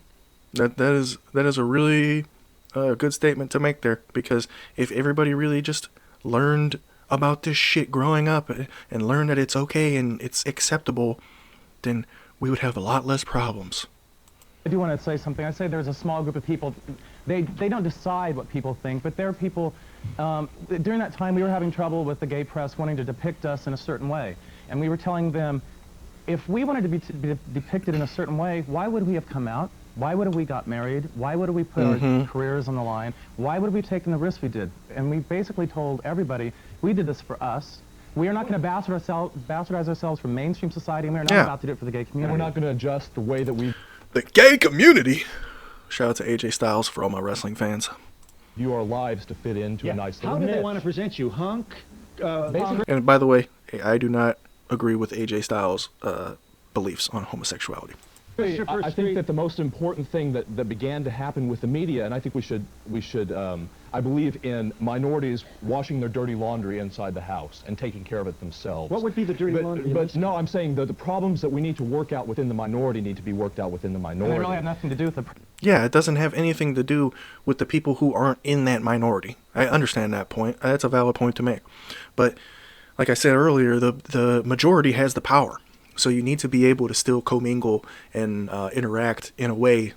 That is a really good statement to make there, because if everybody really just learned about this shit growing up and learned that it's okay and it's acceptable, then we would have a lot less problems. I do want to say something. I say there's a small group of people. They don't decide what people think, but there are people. During that time, we were having trouble with the gay press wanting to depict us in a certain way, and we were telling them, if we wanted to be depicted in a certain way, why would we have come out? Why would have we got married? Why would have we put our careers on the line? Why would we have taken the risks we did? And we basically told everybody, we did this for us. We are not going to bastardize ourselves for mainstream society, and we're not about to do it for the gay community. We're not going to adjust the way that we The gay community. Shout out to AJ Styles for all my wrestling fans. view our lives to fit into a nice little How do they niche. want to present you, hunk? And by the way, I do not agree with AJ Styles' beliefs on homosexuality. I think that the most important thing that began to happen with the media, and I think we should I believe in minorities washing their dirty laundry inside the house and taking care of it themselves. What would be the dirty laundry? But no, I'm saying that the problems that we need to work out within the minority need to be worked out within the And minority. they really have nothing to do with the... Yeah, it doesn't have anything to do with the people who aren't in that minority. I understand that point. That's a valid point to make. But like I said earlier, the majority has the power. So you need to be able to still commingle and interact in a way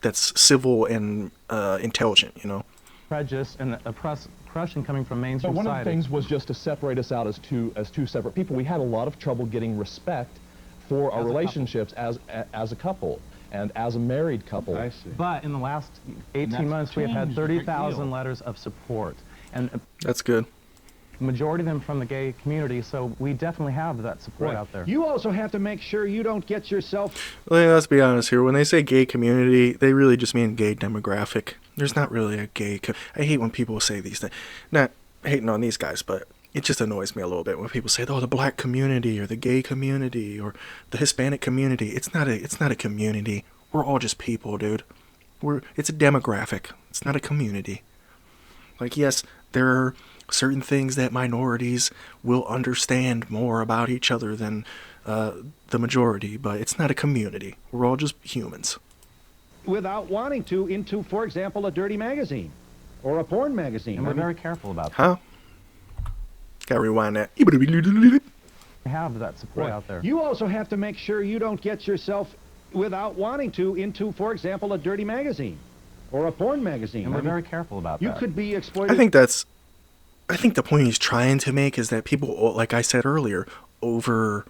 that's civil and intelligent, you know? prejudice and oppression coming from mainstream But one society. of the things was just to separate us out as two separate people. We had a lot of trouble getting respect for our relationships as a couple and as a married couple. I see. But in the last 18 months, we have had 30,000 letters of support, and That's good. the majority of them from the gay community, so we definitely have that support out there. You also have to make sure you don't get yourself... Let's be honest here. When they say gay community, they really just mean gay demographic. There's not really a gay... I hate when people say these things. Not hating on these guys, but it just annoys me a little bit when people say, oh, the black community or the gay community or the Hispanic community. It's not a community. We're all just people, dude. It's a demographic. It's not a community. Like, yes, there are certain things that minorities will understand more about each other than the majority, but it's not a community. We're all just humans. without wanting to into, for example, a dirty magazine or a porn magazine. And we're very careful about that. Huh? Gotta rewind that. We have that support out there. You also have to make sure you don't get yourself, without wanting to, into, for example, a dirty magazine or a porn magazine. And we're very careful about You that. could be exploited. I think the point he's trying to make is that people, like I said earlier, over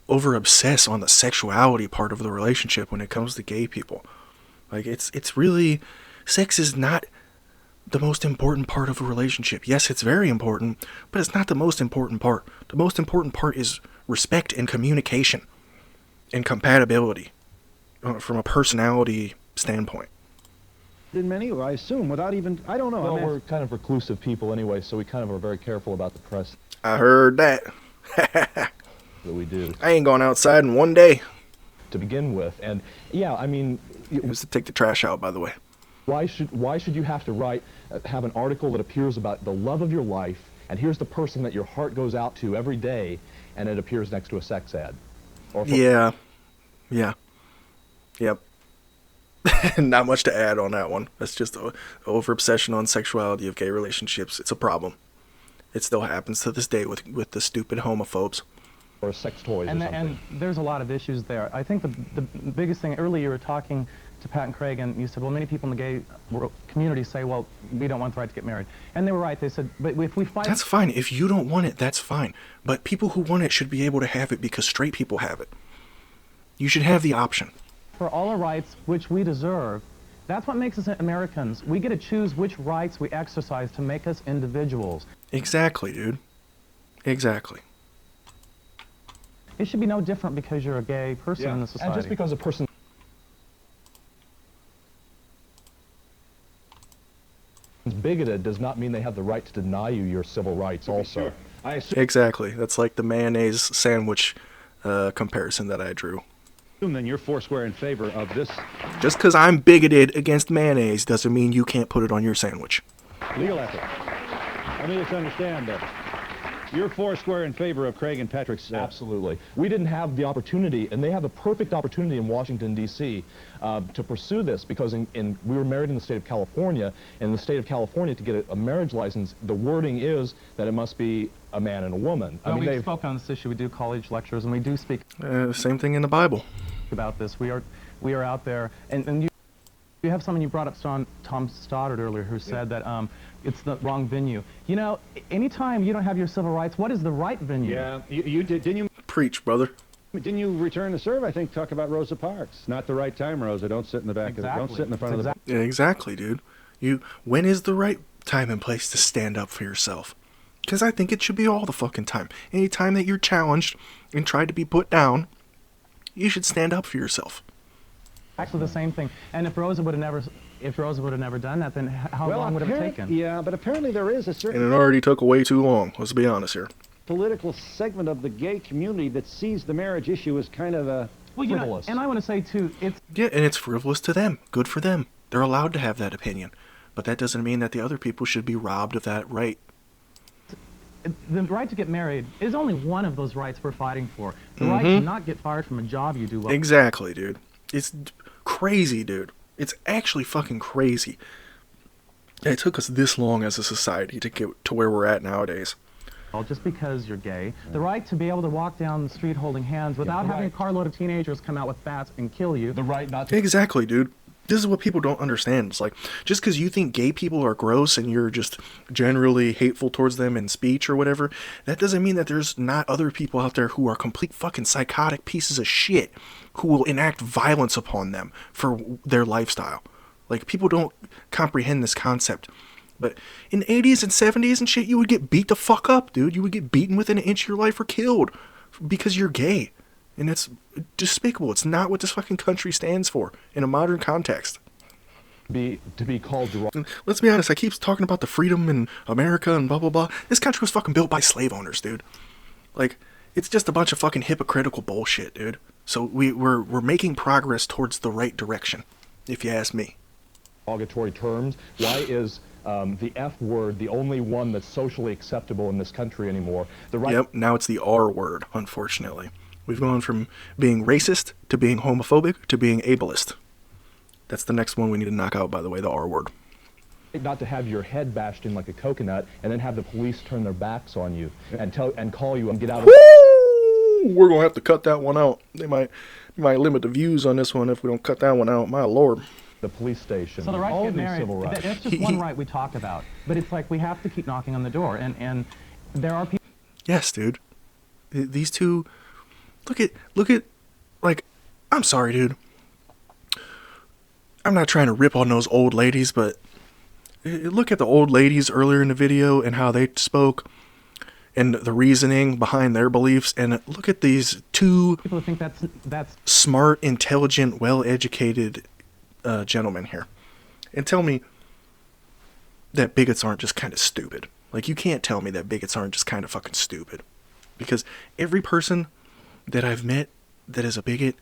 obsess on the sexuality part of the relationship when it comes to gay people. Like, it's really, sex is not the most important part of a relationship. Yes, it's very important, but it's not the most important part. The most important part is respect and communication and compatibility from a personality standpoint. in many, I assume, without even, I don't know. Well, I'm we're kind of reclusive people anyway, so we kind of are very careful about the press I heard that. that we do I ain't gone outside in one day. to begin with. And yeah, I mean, It was to take the trash out, by the way. why should you have to have an article that appears about the love of your life, and here's the person that your heart goes out to every day, and it appears next to a sex ad? Or Yeah. Yep. Not much to add on that one. That's just a over-obsession on sexuality of gay relationships. It's a problem. It still happens to this day with the stupid homophobes. or sex toys or something. And there's a lot of issues there. I think the biggest thing, earlier you were talking to Pat and Craig, and you said, well, many people in the gay community say, well, we don't want the right to get married. And they were right. They said, but if we fight... That's fine. If you don't want it, that's fine. But people who want it should be able to have it because straight people have it. You should have the option. for all our rights, which we deserve, that's what makes us Americans. We get to choose which rights we exercise to make us individuals. Exactly, dude. Exactly. It should be no different because you're a gay person in the society. And just because a person is bigoted does not mean they have the right to deny you your civil rights also. I assume Exactly. That's like the mayonnaise sandwich comparison that I drew. then you're foursquare in favor of this Just because I'm bigoted against mayonnaise doesn't mean you can't put it on your sandwich. legal effort. Let me just understand that. You're foursquare in favor of Craig and Patrick's... Absolutely. We didn't have the opportunity, and they have the perfect opportunity in Washington, D.C. To pursue this, because we were married in the state of California. In the state of California, to get a marriage license, the wording is that it must be a man and a woman. Well, we spoke on this issue. We do college lectures, and we do speak Same thing in the Bible. about this. We are out there, and you have someone you brought up, Tom Stoddard earlier, who said that it's the wrong venue. You know, anytime you don't have your civil rights, what is the right venue? Yeah, you did, didn't you? Preach, brother. Didn't you return to serve? I think talk about Rosa Parks. Not the right time, Rosa. Don't sit in the back of the. Don't sit in the front of the. Yeah, exactly, dude. When is the right time and place to stand up for yourself? Because I think it should be all the fucking time. Any time that you're challenged and tried to be put down, you should stand up for yourself. Actually, the same thing. And if Rosa would have never done that, then how long would it have taken? Yeah, but apparently there is a certain. And it already took way too long. Let's be honest here. Political segment of the gay community that sees the marriage issue as kind of a frivolous. And I want to say too, it's and it's frivolous to them. Good for them. They're allowed to have that opinion, but that doesn't mean that the other people should be robbed of that right. The right to get married is only one of those rights we're fighting for. The right to not get fired from a job you do well. Exactly, dude. It's crazy, dude. It's actually fucking crazy. It took us this long as a society to get to where we're at nowadays. Just because you're gay. The right to be able to walk down the street holding hands without having a carload of teenagers come out with bats and kill you. The right not to... Exactly, dude. This is what people don't understand. It's like, just because you think gay people are gross and you're just generally hateful towards them in speech or whatever, that doesn't mean that there's not other people out there who are complete fucking psychotic pieces of shit who will enact violence upon them for their lifestyle. Like, people don't comprehend this concept. But in the 80s and 70s and shit, you would get beat the fuck up, dude. You would get beaten within an inch of your life or killed because you're gay. And that's despicable. It's not what this fucking country stands for in a modern context. To be called derogatory. Let's be honest, I keep talking about the freedom in America and blah, blah, blah. This country was fucking built by slave owners, dude. Like, it's just a bunch of fucking hypocritical bullshit, dude. So we're making progress towards the right direction, if you ask me. Derogatory terms. Why is the F word the only one that's socially acceptable in this country anymore? Yep, now it's the R word, unfortunately. We've gone from being racist to being homophobic to being ableist. That's the next one we need to knock out, by the way, the R word. Not to have your head bashed in like a coconut and then have the police turn their backs on you and call you and get out of... Woo! We're going to have to cut that one out. They might limit the views on this one if we don't cut that one out. My lord. The police station. So the right to get married, civil rights. that's just one right we talk about. But it's like we have to keep knocking on the door. And there are people... Yes, dude. These two... Look at, like, I'm sorry, dude. I'm not trying to rip on those old ladies, but look at the old ladies earlier in the video and how they spoke and the reasoning behind their beliefs. And look at these two people who think that's smart, intelligent, well-educated gentlemen here. And tell me that bigots aren't just kind of stupid. Like, you can't tell me that bigots aren't just kind of fucking stupid. Because every person that I've met that is a bigot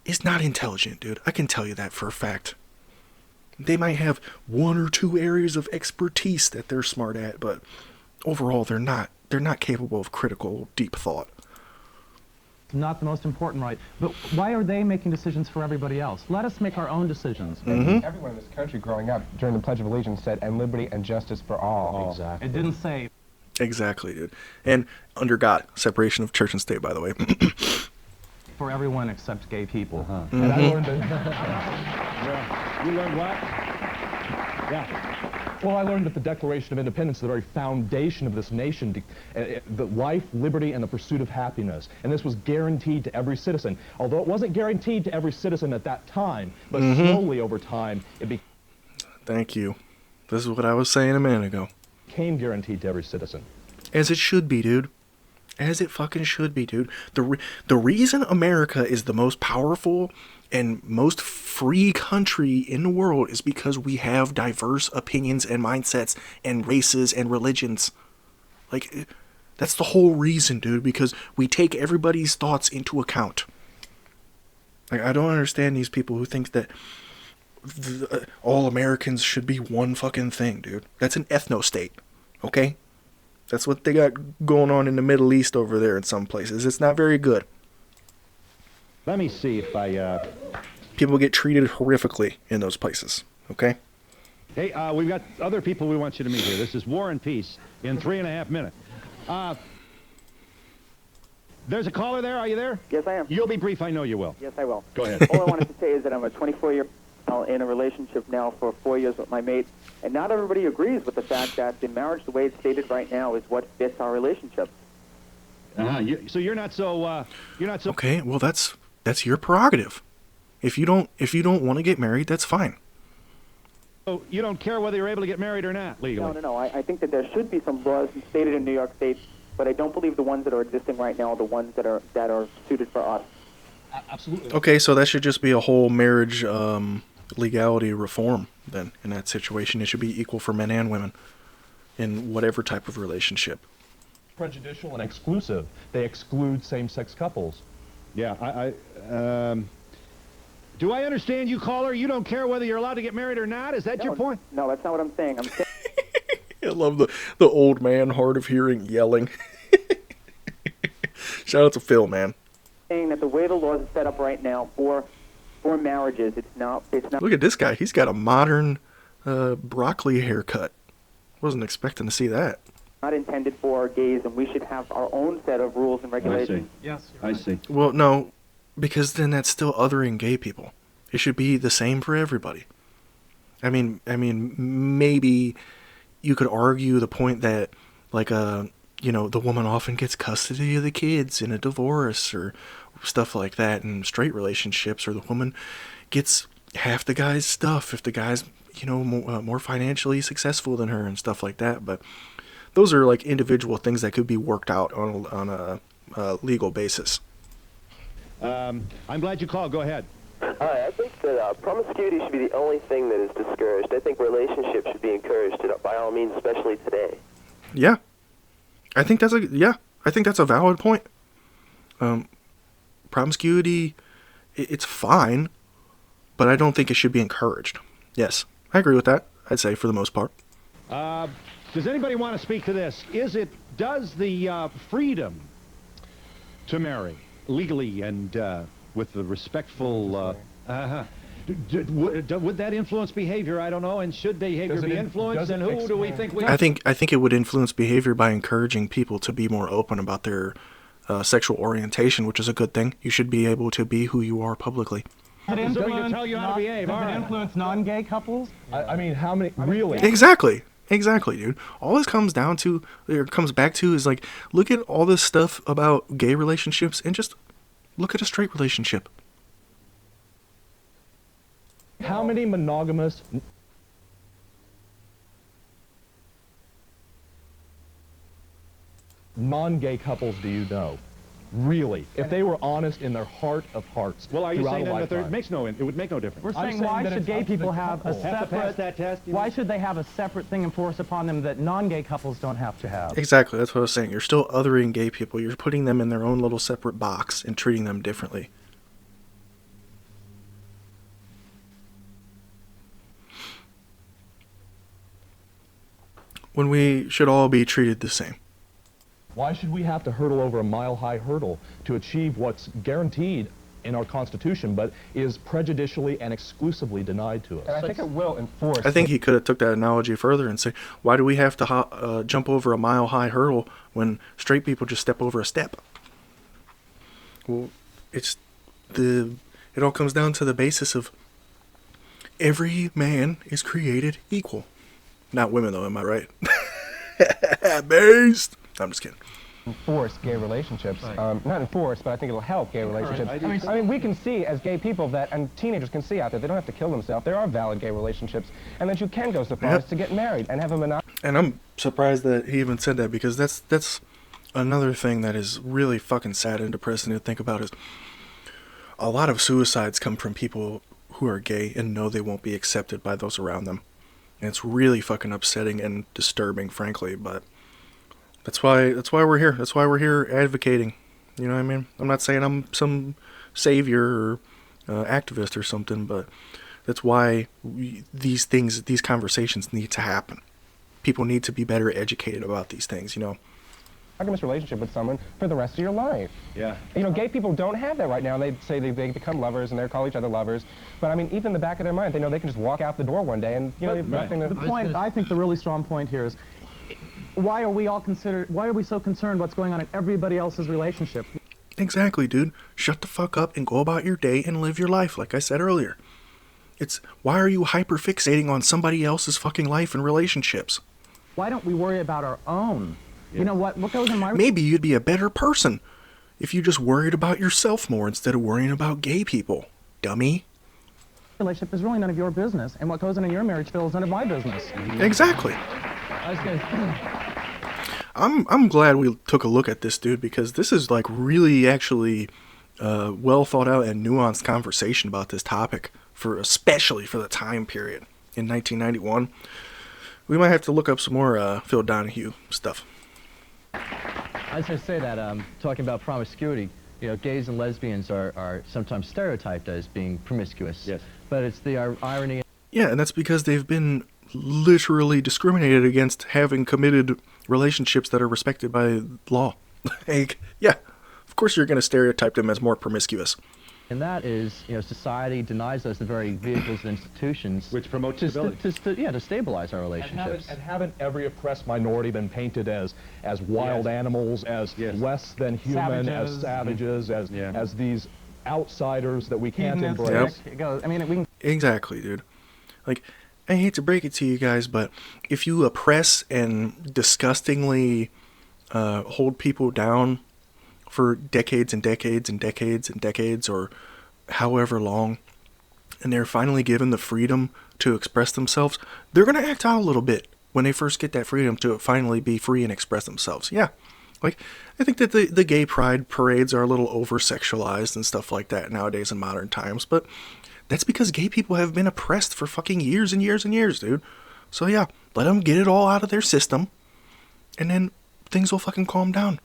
is not intelligent, dude. I can tell you that for a fact. They might have one or two areas of expertise that they're smart at, but overall they're not capable of critical, deep thought. Not the most important right. But why are they making decisions for everybody else? Let us make our own decisions. Mm-hmm. Everyone in this country growing up during the Pledge of Allegiance said, and liberty and justice for all. Exactly. It didn't say... Exactly, dude. And under God, separation of church and state, by the way. For everyone except gay people. Mm-hmm. And I learned that... Yeah. You learned what? Yeah. Well, I learned that the Declaration of Independence is the very foundation of this nation, the life, liberty, and the pursuit of happiness. And this was guaranteed to every citizen. Although it wasn't guaranteed to every citizen at that time, but slowly over time, it became... Thank you. This is what I was saying a minute ago. Became guaranteed to every citizen. As it should be, dude. As it fucking should be, dude. The reason America is the most powerful and most free country in the world is because we have diverse opinions and mindsets and races and religions. Like, that's the whole reason, dude, because we take everybody's thoughts into account. Like, I don't understand these people who think that all Americans should be one fucking thing, dude. That's an ethno-state, okay? That's what they got going on in the Middle East over there in some places. It's not very good. Let me see if I... People get treated horrifically in those places, okay? Hey, we've got other people we want you to meet here. This is War and Peace in 3.5 minutes. There's a caller there. Are you there? Yes, I am. You'll be brief. I know you will. Yes, I will. Go ahead. All I wanted to say is that I'm a 24-year in a relationship now for 4 years with my mate, and not everybody agrees with the fact that the marriage, the way it's stated right now, is what fits our relationship. So you're not so... Okay, well that's your prerogative. If you don't want to get married, that's fine. So you don't care whether you're able to get married or not legally? No. I think that there should be some laws stated in New York State, but I don't believe the ones that are existing right now are the ones that are suited for us. Absolutely. Okay, so that should just be a whole marriage legality reform then. In that situation, it should be equal for men and women in whatever type of relationship. Prejudicial and exclusive. They exclude same-sex couples. Yeah, do I understand you, caller? You don't care whether you're allowed to get married or not? Is that your point? No, that's not what I'm saying. I'm saying I love the old man, hard of hearing, yelling. Shout out to Phil, man. that the way the laws are set up right now for marriages, it's not. Look at this guy. He's got a modern broccoli haircut. Wasn't expecting to see that. Not intended for gays, and we should have our own set of rules and regulations. Yes, I see. Well, no, because then that's still othering gay people. It should be the same for everybody. I mean, maybe you could argue the point that, like, the woman often gets custody of the kids in a divorce or stuff like that in straight relationships, or the woman gets half the guy's stuff if the guy's, more financially successful than her and stuff like that. But those are like individual things that could be worked out on a legal basis. I'm glad you called. Go ahead. Hi, I think that promiscuity should be the only thing that is discouraged. I think relationships should be encouraged by all means, especially today. Yeah. I think that's a valid point. Promiscuity, it's fine, but I don't think it should be encouraged. Yes, I agree with that, I'd say, for the most part. Does anybody want to speak to this? Does the freedom to marry legally and with the respectful... would that influence behavior? I don't know. And should behavior be influenced? And who do we think we... I think it would influence behavior by encouraging people to be more open about their sexual orientation, which is a good thing. You should be able to be who you are publicly. Does it tell you how to behave. influence non-gay couples? I mean, how many... Really? Exactly, dude. All this comes back to is, like, look at all this stuff about gay relationships and just look at a straight relationship. How many monogamous... non-gay couples do you know? Really? If they were honest in their heart of hearts. Well, are you saying that it would make no difference? We're saying why should gay people have a separate... Have to pass that test? Why should they have a separate thing enforced upon them that non-gay couples don't have to have? Exactly, that's what I was saying. You're still othering gay people. You're putting them in their own little separate box and treating them differently. When we should all be treated the same. Why should we have to hurdle over a mile-high hurdle to achieve what's guaranteed in our Constitution, but is prejudicially and exclusively denied to us? And I think it will enforce... I think he could have took that analogy further and say, why do we have to jump over a mile-high hurdle when straight people just step over a step? Well, it all comes down to the basis of every man is created equal. Not women, though, am I right? Based. I'm just kidding. Enforce gay relationships. Not enforce, but I think it'll help gay relationships. I mean, we can see as gay people that, and teenagers can see out there, they don't have to kill themselves. There are valid gay relationships, and that you can go so far as to get married and have a monogamous... And I'm surprised that he even said that, because that's another thing that is really fucking sad and depressing to think about is a lot of suicides come from people who are gay and know they won't be accepted by those around them. And it's really fucking upsetting and disturbing, frankly, but that's why we're here. That's why we're here advocating. You know what I mean? I'm not saying I'm some savior or activist or something, but that's why these conversations need to happen. people need to be better educated about these things, you know. Monogamous relationship with someone for the rest of your life. Yeah. You know, gay people don't have that right now. They say they become lovers and they call each other lovers. But I mean, even in the back of their mind, they know they can just walk out the door one day and, you know, they have nothing to... The point, I think the really strong point here is, why are we so concerned what's going on in everybody else's relationship? Exactly, dude. Shut the fuck up and go about your day and live your life, like I said earlier. It's, why are you hyper-fixating on somebody else's fucking life and relationships? Why don't we worry about our own? You know what goes in my... Maybe you'd be a better person if you just worried about yourself more instead of worrying about gay people, dummy. Relationship is really none of your business, and what goes on in your marriage, Phil, is none of my business. Exactly. I'm glad we took a look at this, dude, because this is like really actually well thought out and nuanced conversation about this topic, especially for the time period in 1991. We might have to look up some more Phil Donahue stuff. I was going to say that, talking about promiscuity, you know, gays and lesbians are sometimes stereotyped as being promiscuous. Yes. But it's the irony... Yeah, and that's because they've been literally discriminated against having committed relationships that are respected by law. Like, yeah, of course you're going to stereotype them as more promiscuous. And that is, you know, society denies us the very vehicles and institutions which promote stability. To stabilize our relationships. And haven't every oppressed minority been painted as wild animals, as less than human, as savages, as these outsiders that we can't embrace? It goes, I mean, we can... Exactly, dude. Like, I hate to break it to you guys, but if you oppress and disgustingly hold people down for decades and decades and decades and decades, or however long, and they're finally given the freedom to express themselves, they're going to act out a little bit when they first get that freedom to finally be free and express themselves. Yeah. Like, I think that the gay pride parades are a little over-sexualized and stuff like that nowadays in modern times, but that's because gay people have been oppressed for fucking years and years and years, dude. So yeah, let them get it all out of their system, and then things will fucking calm down.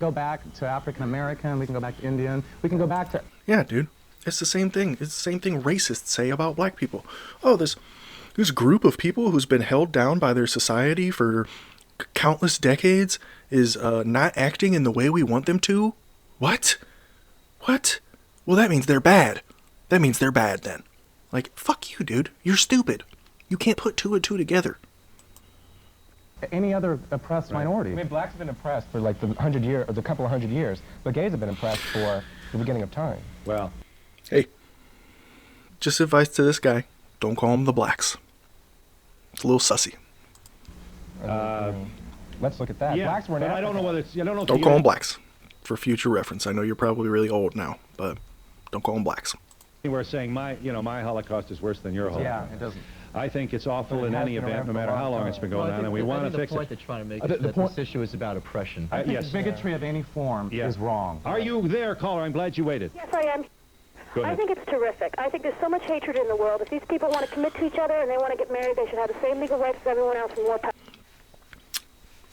Go back to African American, we can go back to Indian, we can go back to... Yeah, dude. It's the same thing. It's the same thing racists say about black people. Oh, this group of people who's been held down by their society for countless decades is not acting in the way we want them to? What? What? Well, that means they're bad. That means they're bad then. Like, fuck you, dude. You're stupid. You can't put two and two together. Any other oppressed minority. I mean, blacks have been oppressed for like the couple of hundred years, but gays have been oppressed for the beginning of time. Well, hey, just advice to this guy: don't call them the blacks. It's a little sussy. Let's look at that. Yeah, Blacks were in but Africa. I don't know whether it's... I don't know. Don't call them blacks. For future reference, I know you're probably really old now, but don't call them blacks. We're saying my Holocaust is worse than your Holocaust. Yeah, it doesn't. I think it's awful in any event, no matter how long it's been going on, and we want to fix the point it. they're trying to make is that this issue is about oppression. I think yes. bigotry of any form is wrong. Are you there, caller? I'm glad you waited. Yes, I am. Go ahead. I think it's terrific. I think there's so much hatred in the world. If these people want to commit to each other and they want to get married, they should have the same legal rights as everyone else in wartime.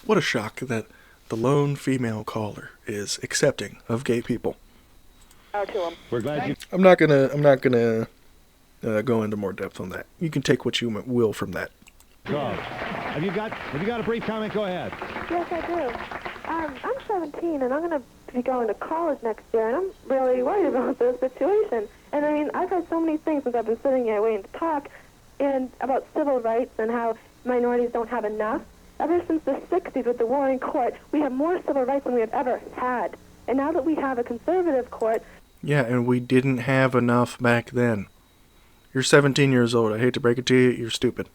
What a shock that the lone female caller is accepting of gay people. To them. We're glad you... I'm not gonna go into more depth on that. You can take what you will from that. Call. Have you got a brief comment? Go ahead. Yes, I do. I'm 17, and I'm going to be going to college next year, and I'm really worried about this situation. And I mean, I've heard so many things since I've been sitting here waiting to talk, and about civil rights and how minorities don't have enough. Ever since the 60s with the Warren Court, we have more civil rights than we have ever had. And now that we have a conservative court... Yeah, and we didn't have enough back then. You're 17 years old. I hate to break it to you, you're stupid.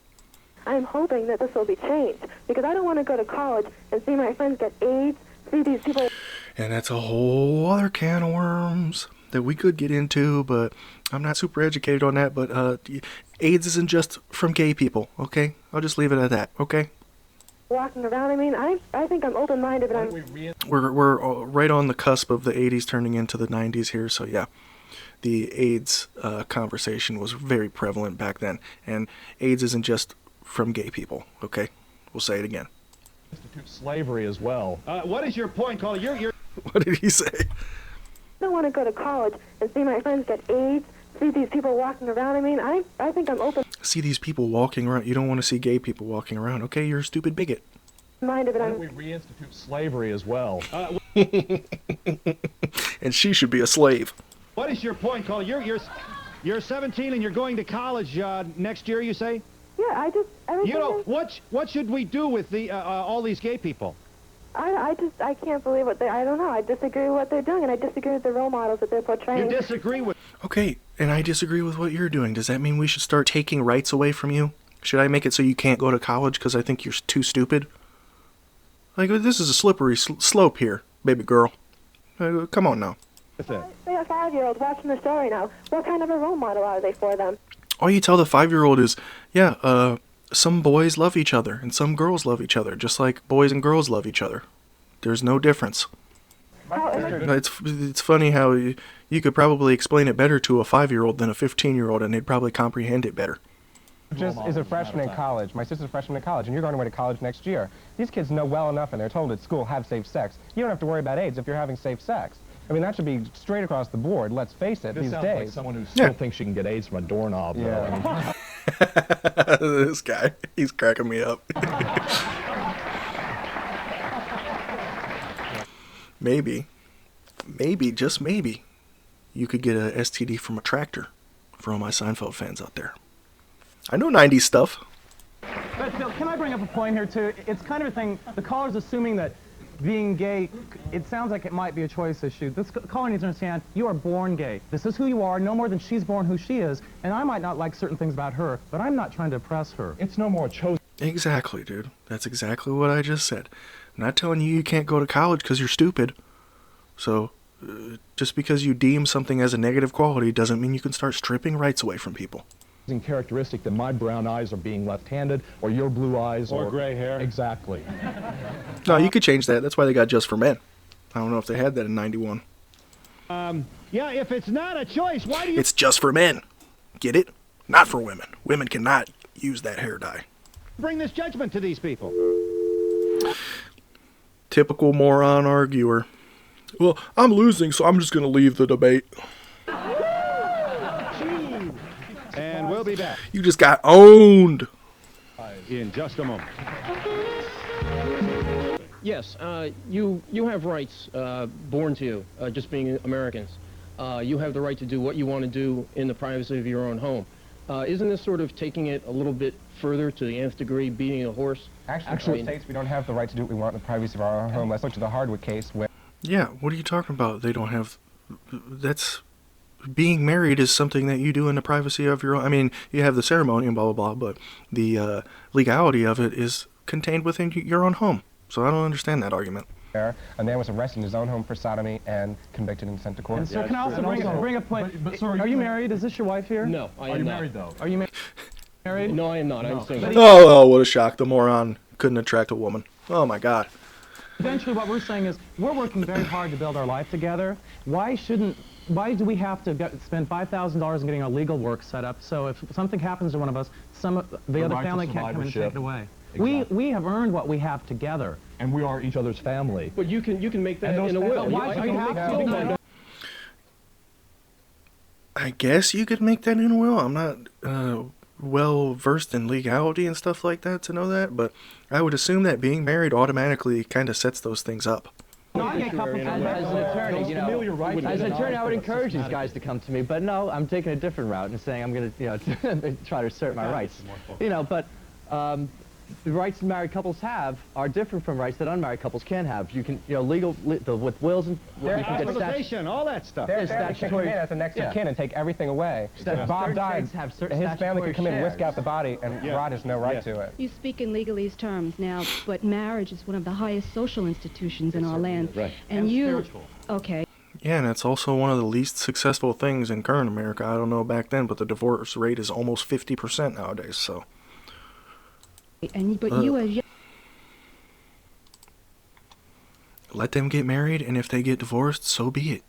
I'm hoping that this will be changed, because I don't want to go to college and see my friends get AIDS, see these people... And that's a whole other can of worms that we could get into, but I'm not super educated on that. But AIDS isn't just from gay people, okay? I'll just leave it at that, okay? Walking around, I mean, I think I'm open-minded, but I'm... We're right on the cusp of the 80s turning into the 90s here, so yeah. The AIDS conversation was very prevalent back then. And AIDS isn't just from gay people, okay? We'll say it again. Institute slavery as well. What is your point, caller? You're... What did he say? I don't want to go to college and see my friends get AIDS, see these people walking around. I mean, I think I'm See these people walking around. You don't want to see gay people walking around. Okay, you're a stupid bigot. open-minded, but Why don't we reinstitute slavery as well? And she should be a slave. What is your point, Cole? You're 17 and you're going to college next year, you say? Yeah, everything. You know, what should we do with the all these gay people? I can't believe I don't know. I disagree with what they're doing, and I disagree with the role models that they're portraying. You disagree with... Okay, and I disagree with what you're doing. Does that mean we should start taking rights away from you? Should I make it so you can't go to college because I think you're too stupid? Like, this is a slippery slope here, baby girl. Come on now. Say a 5-year-old watching the story now. What kind of a role model are they for them? All you tell the 5-year-old is, yeah, some boys love each other and some girls love each other, just like boys and girls love each other. There's no difference. It's funny how you could probably explain it better to a 5-year-old than a 15-year-old, and they'd probably comprehend it better. Just is a freshman in college. My sister's a freshman in college, and you're going away to college next year. These kids know well enough, and they're told at school, have safe sex. You don't have to worry about AIDS if you're having safe sex. I mean, that should be straight across the board, let's face it, This these sounds days. like someone who still thinks she can get AIDS from a doorknob. Yeah. This guy, he's cracking me up. Maybe, just maybe, you could get a STD from a tractor for all my Seinfeld fans out there. I know 90s stuff. But Phil, can I bring up a point here, too? It's kind of a thing, the caller's assuming that being gay, it sounds like it might be a choice issue. This caller needs to understand, you are born gay. This is who you are, no more than she's born who she is, and I might not like certain things about her, but I'm not trying to oppress her. It's no more chosen. Exactly, dude. That's exactly what I just said. I'm not telling you can't go to college because you're stupid. So, just because you deem something as a negative quality doesn't mean you can start stripping rights away from people. Characteristic that my brown eyes are being left-handed, or your blue eyes, Or gray hair. Exactly. No, you could change that. That's why they got Just for Men. I don't know if they had that in 91. Yeah, if it's not a choice, why do you... It's just for men. Get it? Not for women. Women cannot use that hair dye. bring this judgment to these people? Typical moron arguer. Well, I'm losing, so I'm just going to leave the debate. And we'll be back You just got owned. in just a moment. Yes, you have rights born to you, just being Americans. You have the right to do what you want to do in the privacy of your own home. Isn't this sort of taking it a little bit further to the nth degree, beating a horse? Actually, in the States, we don't have the right to do what we want in the privacy of our own home. Let's look to the Hardwood case where... Yeah, what are you talking about? They don't have... That's... Being married is something that you do in the privacy of your own... I mean, you have the ceremony and blah, blah, blah, but the legality of it is contained within your own home. So I don't understand that argument. A man was arrested in his own home for sodomy and convicted and sent to court. And sir, can I also bring a point? But, sir, are you married? Is this your wife here? No, I am not. Are you married, though? Are you married? No, I am not. I'm single. Oh, what a shock. The moron couldn't attract a woman. Oh, my God. Eventually, what we're saying is, we're working very hard to build our life together. Why do we have to spend $5,000 in getting our legal work set up so if something happens to one of us, the other right to family can't come and survivorship. take it away? Exactly. We have earned what we have together. And we are each other's family. But you can make that And in a will. Why do you have to? I guess you could make that in a will. I'm not well versed in legality and stuff like that to know that, but I would assume that being married automatically kind of sets those things up. As an attorney, you know, as an attorney, I would encourage these guys to come to me, but no, I'm taking a different route and saying I'm going to, you know, try to assert my rights. You know, but the rights that married couples have are different from rights that unmarried couples can have. You can, you know, with wills and you can get Authorization, all that stuff. They're to kick him in as the next of kin and take everything away. If Bob died, his family could come in and whisk out the body, and Rod has no right to it. You speak in legalese terms now, but marriage is one of the highest social institutions in our land. Right. And you, spiritual. okay. Yeah, and it's also one of the least successful things in current America. I don't know back then, but the divorce rate is almost 50% nowadays, so... But you as Let them get married, and if they get divorced, so be it.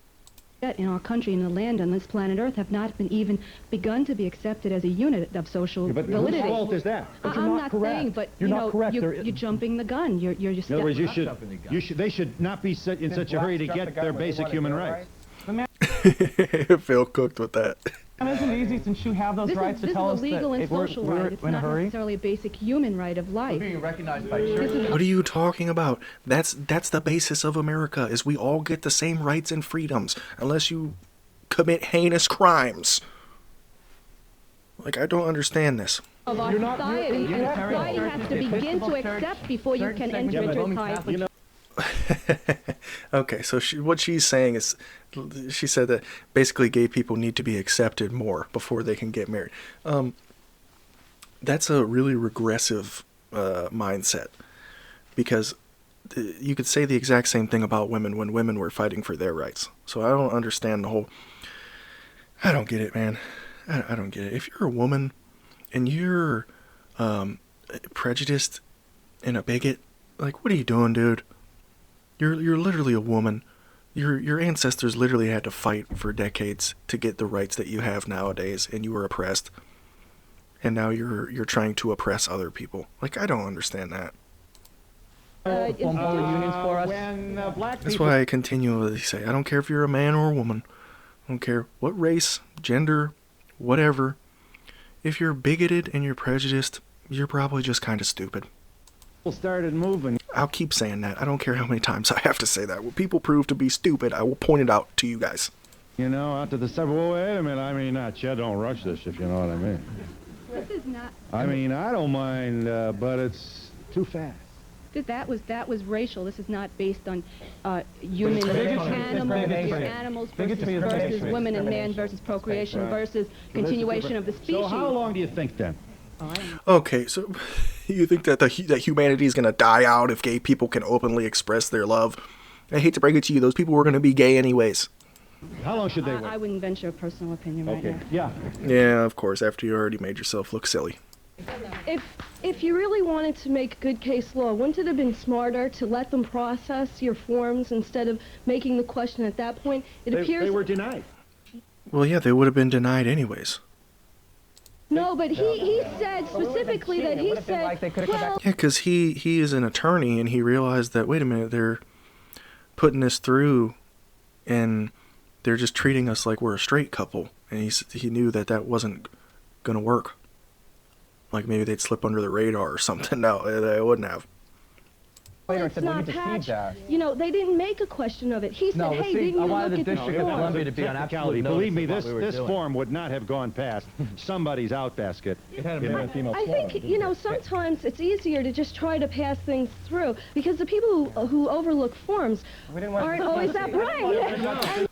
yet in our country and the land on this planet Earth have not been even begun to be accepted as a unit of social But validity. whose fault is that? I'm not saying, but You're you not know, correct. you're jumping the gun. You're just. In other words, they should not be in such a hurry to get their basic human rights. Phil cooked with that. Isn't it easy since you have those rights to tell us this is a legal and that social we're right. It's in a not hurry? necessarily a basic human right of life. Being recognized by church. What are you talking about? That's the basis of America, is we all get the same rights and freedoms, unless you commit heinous crimes. Like, I don't understand this. Of our society, and society has to begin to accept before you can enter into a tie. Okay, so what she's saying is, she said that basically gay people need to be accepted more before they can get married. That's a really regressive mindset, because you could say the exact same thing about women when women were fighting for their rights. So I don't understand the whole... I don't get it, man. I don't get it. If you're a woman and you're prejudiced and a bigot, like, what are you doing, dude? You're literally a woman. Your ancestors literally had to fight for decades to get the rights that you have nowadays, and you were oppressed. And now you're trying to oppress other people. Like, I don't understand that. Unions for us. That's why I continually say, I don't care if you're a man or a woman. I don't care what race, gender, whatever. If you're bigoted and you're prejudiced, you're probably just kind of stupid. Started moving. I'll keep saying that. I don't care how many times I have to say that. When people prove to be stupid, I will point it out to you guys. You know, out to the suburb. Well, wait a minute. I mean, Chet, don't rush this, if you know what I mean. This is not... I mean, I don't mind, but it's too fast. That was racial. This is not based on human animals versus women and man versus procreation versus continuation of the species. So how long do you think then? Okay, so you think that that humanity is going to die out if gay people can openly express their love? I hate to break it to you, those people were going to be gay anyways. How long should they wait? I wouldn't venture a personal opinion right now. Yeah. Yeah, of course, after you already made yourself look silly. If you really wanted to make good case law, wouldn't it have been smarter to let them process your forms instead of making the question at that point? It appears they were denied. Well, yeah, they would have been denied anyways. No, but he said specifically that he said, well... Yeah, because he is an attorney, and he realized that, wait a minute, they're putting this through, and they're just treating us like we're a straight couple. And he knew that that wasn't going to work. Like, maybe they'd slip under the radar or something. No, they wouldn't have. It's not patched. You know, they didn't make a question of it. He said, hey, didn't you look at the form? Believe me, this form would not have gone past somebody's outbasket. It had a male and female I think, you know, sometimes it's easier to just try to pass things through, because the people who overlook forms aren't always that bright.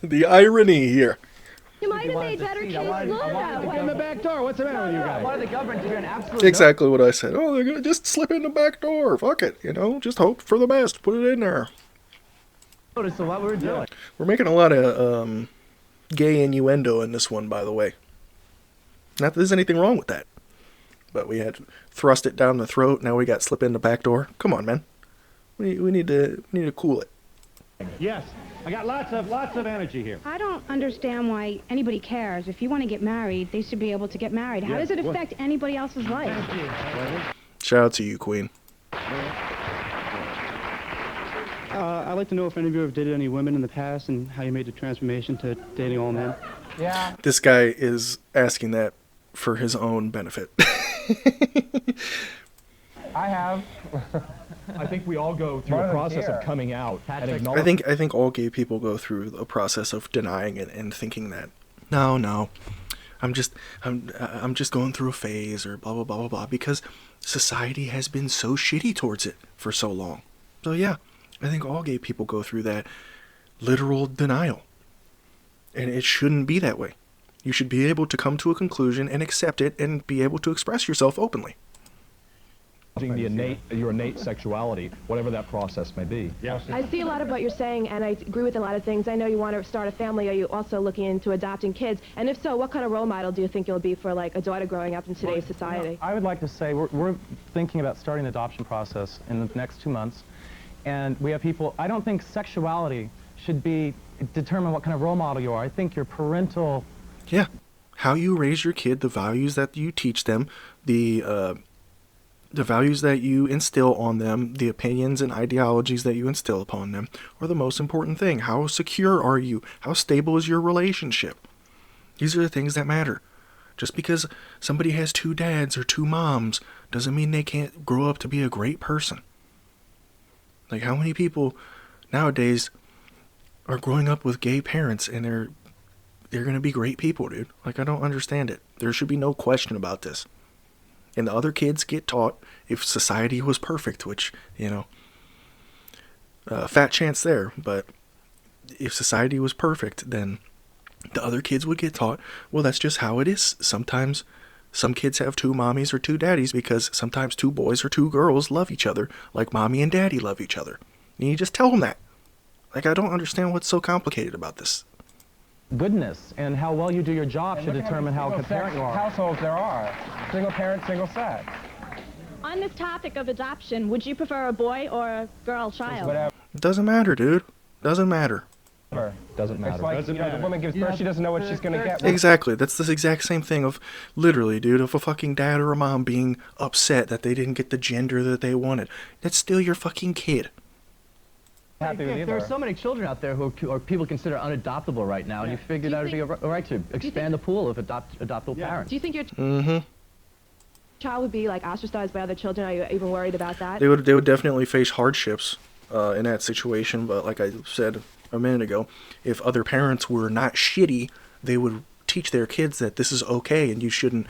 The irony here. You might have made better case law that way. In the back door. What's the matter with you guys? I wanted the government to be an absolute... Exactly what I said. Oh, they're going to just slip in the back door. Fuck it. You know, just hope for the best. Put it in there. Notice what we were doing. We're making a lot of gay innuendo in this one, by the way. Not that there's anything wrong with that. But we had thrust it down the throat. Now we got slip in the back door. Come on, man. We need to cool it. Yes. I got lots of energy here. I don't understand why anybody cares. If you want to get married, they should be able to get married. How does it affect anybody else's life? Shout out to you, Queen. I'd like to know if any of you have dated any women in the past and how you made the transformation to dating all men. Yeah. This guy is asking that for his own benefit. I have. I think we all go through a process of coming out and acknowledging. I think all gay people go through a process of denying it and thinking that no, I'm just going through a phase or blah blah blah blah blah, because society has been so shitty towards it for so long. So yeah, I think all gay people go through that literal denial, and it shouldn't be that way. You should be able to come to a conclusion and accept it and be able to express yourself openly. Your innate sexuality, whatever that process may be. Yes. I see a lot of what you're saying, and I agree with a lot of things. I know you want to start a family. Are you also looking into adopting kids? And if so, what kind of role model do you think you'll be for, like, a daughter growing up in today's society? I would like to say we're thinking about starting the adoption process in the next 2 months. And we have people, I don't think sexuality should determine what kind of role model you are. I think your parental... Yeah. How you raise your kid, the values that you teach them, the values that you instill on them, the opinions and ideologies that you instill upon them are the most important thing. How secure are you? How stable is your relationship? These are the things that matter. Just because somebody has 2 dads or 2 moms doesn't mean they can't grow up to be a great person. Like, how many people nowadays are growing up with gay parents and they're going to be great people, dude? Like, I don't understand it. There should be no question about this. And the other kids get taught, if society was perfect, which, fat chance there, but if society was perfect, then the other kids would get taught, well, that's just how it is. Sometimes some kids have 2 mommies or 2 daddies because sometimes 2 boys or 2 girls love each other like mommy and daddy love each other. And you just tell them that. Like, I don't understand what's so complicated about this. Goodness and how well you do your job should determine how good parent you are. Households there are. Single parent, single sex. On this topic of adoption, would you prefer a boy or a girl child? It doesn't matter, dude. Doesn't matter. Doesn't matter. It's like, the woman gives birth, she doesn't know what she's going to get. Exactly. That's the exact same thing of, literally, dude, of a fucking dad or a mom being upset that they didn't get the gender that they wanted. That's still your fucking kid. There are so many children out there who are people consider unadoptable right now, and you figured that would be all right to expand the pool of adoptable parents. Do you think your child would be like ostracized by other children? Are you even worried about that? They would definitely face hardships in that situation, but like I said a minute ago, if other parents were not shitty, they would teach their kids that this is okay and you shouldn't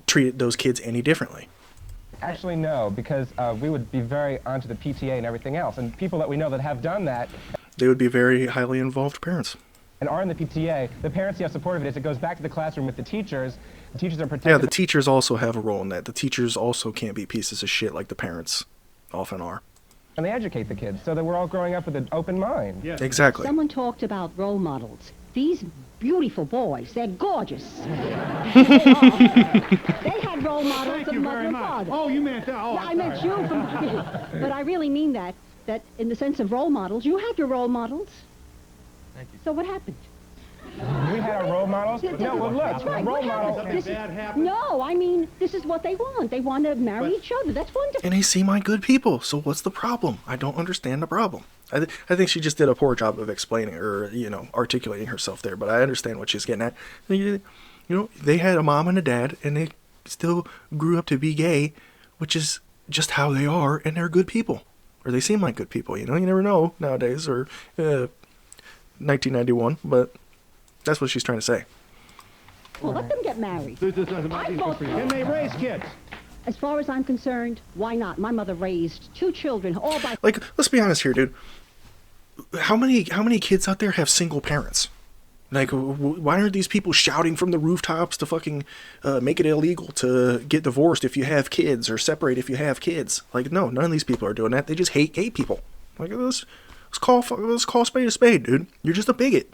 treat those kids any differently. Actually, no, because we would be very onto the PTA and everything else, and people that we know that have done that. They would be very highly involved parents. And are in the PTA, the parents see how supportive it is. It goes back to the classroom with the teachers. The teachers are protected. Yeah, the teachers also have a role in that. The teachers also can't be pieces of shit like the parents often are. And they educate the kids so that we're all growing up with an open mind. Yeah. Exactly. Someone talked about role models. These beautiful boys, they're gorgeous. They had role models of mother and father. Oh, you meant that. Oh, I meant you. But I really mean that in the sense of role models, you have your role models. Thank you. So what happened? We had our role models? No, well, look, right. role models. No, I mean, this is what they want. They want to marry each other. That's wonderful. And they seem like good people, so what's the problem? I don't understand the problem. I think she just did a poor job of explaining or, articulating herself there, but I understand what she's getting at. They had a mom and a dad, and they still grew up to be gay, which is just how they are, and they're good people. Or they seem like good people, you never know nowadays, or 1991, but that's what she's trying to say. Well, let them get married. Can they raise kids? As far as I'm concerned, why not? My mother raised 2 children, all by... Like, let's be honest here, dude. How many kids out there have single parents? Like, why aren't these people shouting from the rooftops to fucking make it illegal to get divorced if you have kids or separate if you have kids? Like, no, none of these people are doing that. They just hate gay people. Like, let's call spade a spade, dude. You're just a bigot.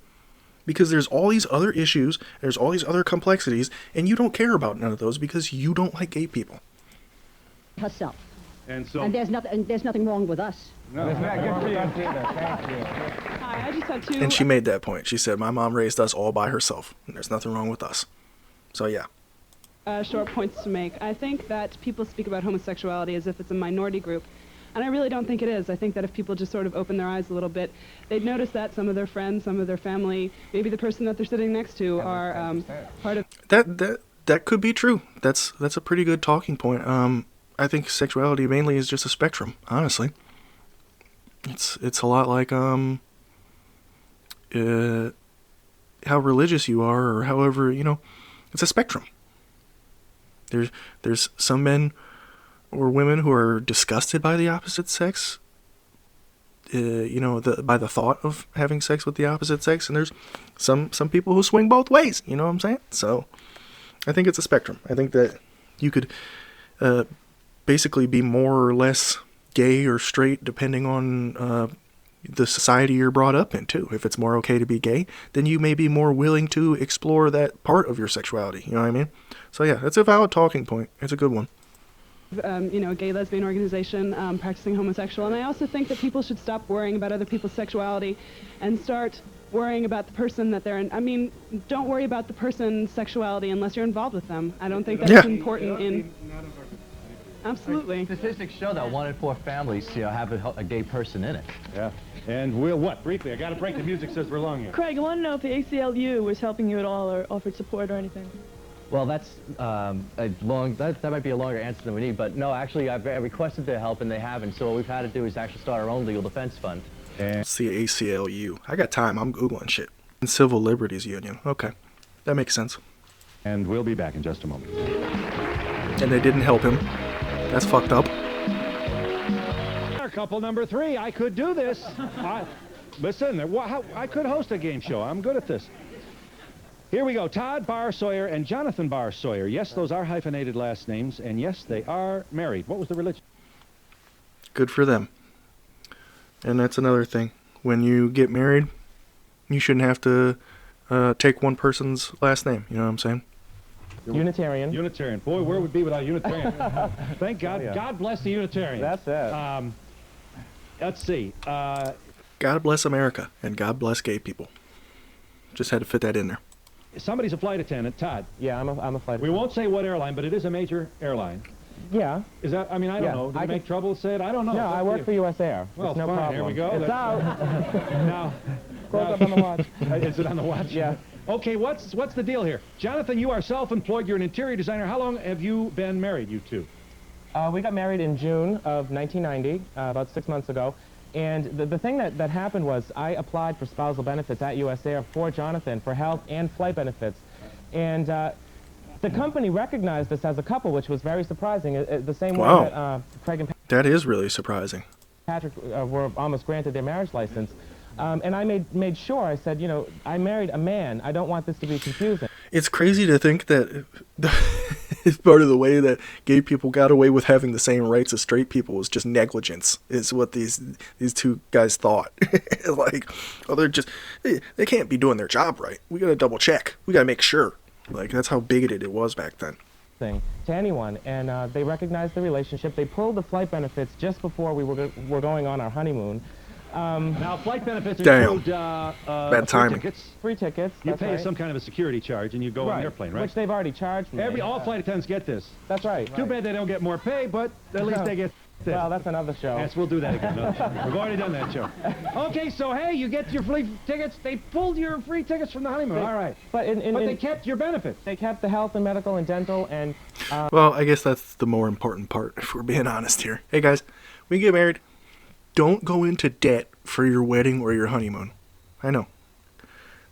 Because there's all these other issues, there's all these other complexities, and you don't care about none of those because you don't like gay people. Herself. And there's nothing wrong with us. No, it's not good for you. Thank you. Hi, I just had 2... And she made that point. She said, my mom raised us all by herself, and there's nothing wrong with us. So, yeah. Short points to make. I think that people speak about homosexuality as if it's a minority group, and I really don't think it is. I think that if people just sort of open their eyes a little bit, they'd notice that some of their friends, some of their family, maybe the person that they're sitting next to are part of... That could be true. That's a pretty good talking point. I think sexuality mainly is just a spectrum, honestly. It's a lot like how religious you are, or however, it's a spectrum. There's some men or women who are disgusted by the opposite sex, by the thought of having sex with the opposite sex, and there's some people who swing both ways, you know what I'm saying? So I think it's a spectrum. I think that you could basically be more or less gay or straight depending on the society you're brought up into. If it's more okay to be gay, then you may be more willing to explore that part of your sexuality, you know what I mean? So yeah, that's a valid talking point. It's a good one. A gay lesbian organization practicing homosexual, and I also think that people should stop worrying about other people's sexuality and start worrying about the person that they're in. I mean, don't worry about the person's sexuality unless you're involved with them. I don't think that's important in... Absolutely. Statistics show that 1 in 4 families, have a gay person in it. Yeah. And we'll what? Briefly, I got to break. The music says we're long here. Craig, I want to know if the ACLU was helping you at all or offered support or anything. Well, that's that might be a longer answer than we need, but no, actually, I've requested their help and they haven't. So what we've had to do is actually start our own legal defense fund. It's the ACLU. I got time. I'm Googling shit. Civil Liberties Union. Okay. That makes sense. And we'll be back in just a moment. And they didn't help him. That's fucked up. Couple number 3. I could do this. Listen, I could host a game show. I'm good at this. Here we go. Todd Barr Sawyer and Jonathan Barr Sawyer. Yes, those are hyphenated last names, and yes, they are married. What was the religion? Good for them. And that's another thing. When you get married, you shouldn't have to take one person's last name. You know what I'm saying? Unitarian. Unitarian. Boy, where would we be without Unitarian? Thank God. Yeah. God bless the Unitarian. That's it. Let's see. God bless America, and God bless gay people. Just had to fit that in there. Somebody's a flight attendant. Todd. Yeah, I'm a flight attendant. We won't say what airline, but it is a major airline. Yeah. Is that, I mean, I don't know. Did it make trouble say it? I don't know. No, I work for U.S. Air. Well, it's no fine. problem. Here we go. It's out. Now. Close up on the watch. Is it on the watch? Yeah. Okay, what's the deal here? Jonathan, you are self-employed. You're an interior designer. How long have you been married, you two? We got married in June of 1990, about 6 months ago. And the thing that happened was I applied for spousal benefits at U.S. Air for Jonathan for health and flight benefits. And the company recognized us as a couple, which was very surprising. The same way that Craig and that is really surprising. Patrick were almost granted their marriage license. And I made sure, I said, I married a man. I don't want this to be confusing. It's crazy to think that it's part of the way that gay people got away with having the same rights as straight people was just negligence, is what these two guys thought. Like, oh, they can't be doing their job right. We gotta double check. We gotta make sure. Like, that's how bigoted it was back then. To anyone, and they recognized the relationship. They pulled the flight benefits just before we were going on our honeymoon. Now, flight benefits include bad timing. Free tickets. You pay some kind of a security charge, and you go on an airplane, right? Which they've already charged me. All flight attendants get this. That's right. Too bad they don't get more pay, but at least they get this. Well, that's another show. Yes, we'll do that again. We've already done that show. Okay, so hey, you get your free tickets. They pulled your free tickets from the honeymoon. All right. But they kept your benefits. They kept the health and medical and dental and. Well, I guess that's the more important part, if we're being honest here. Hey guys, when you get married, don't go into debt for your wedding or your honeymoon. I know.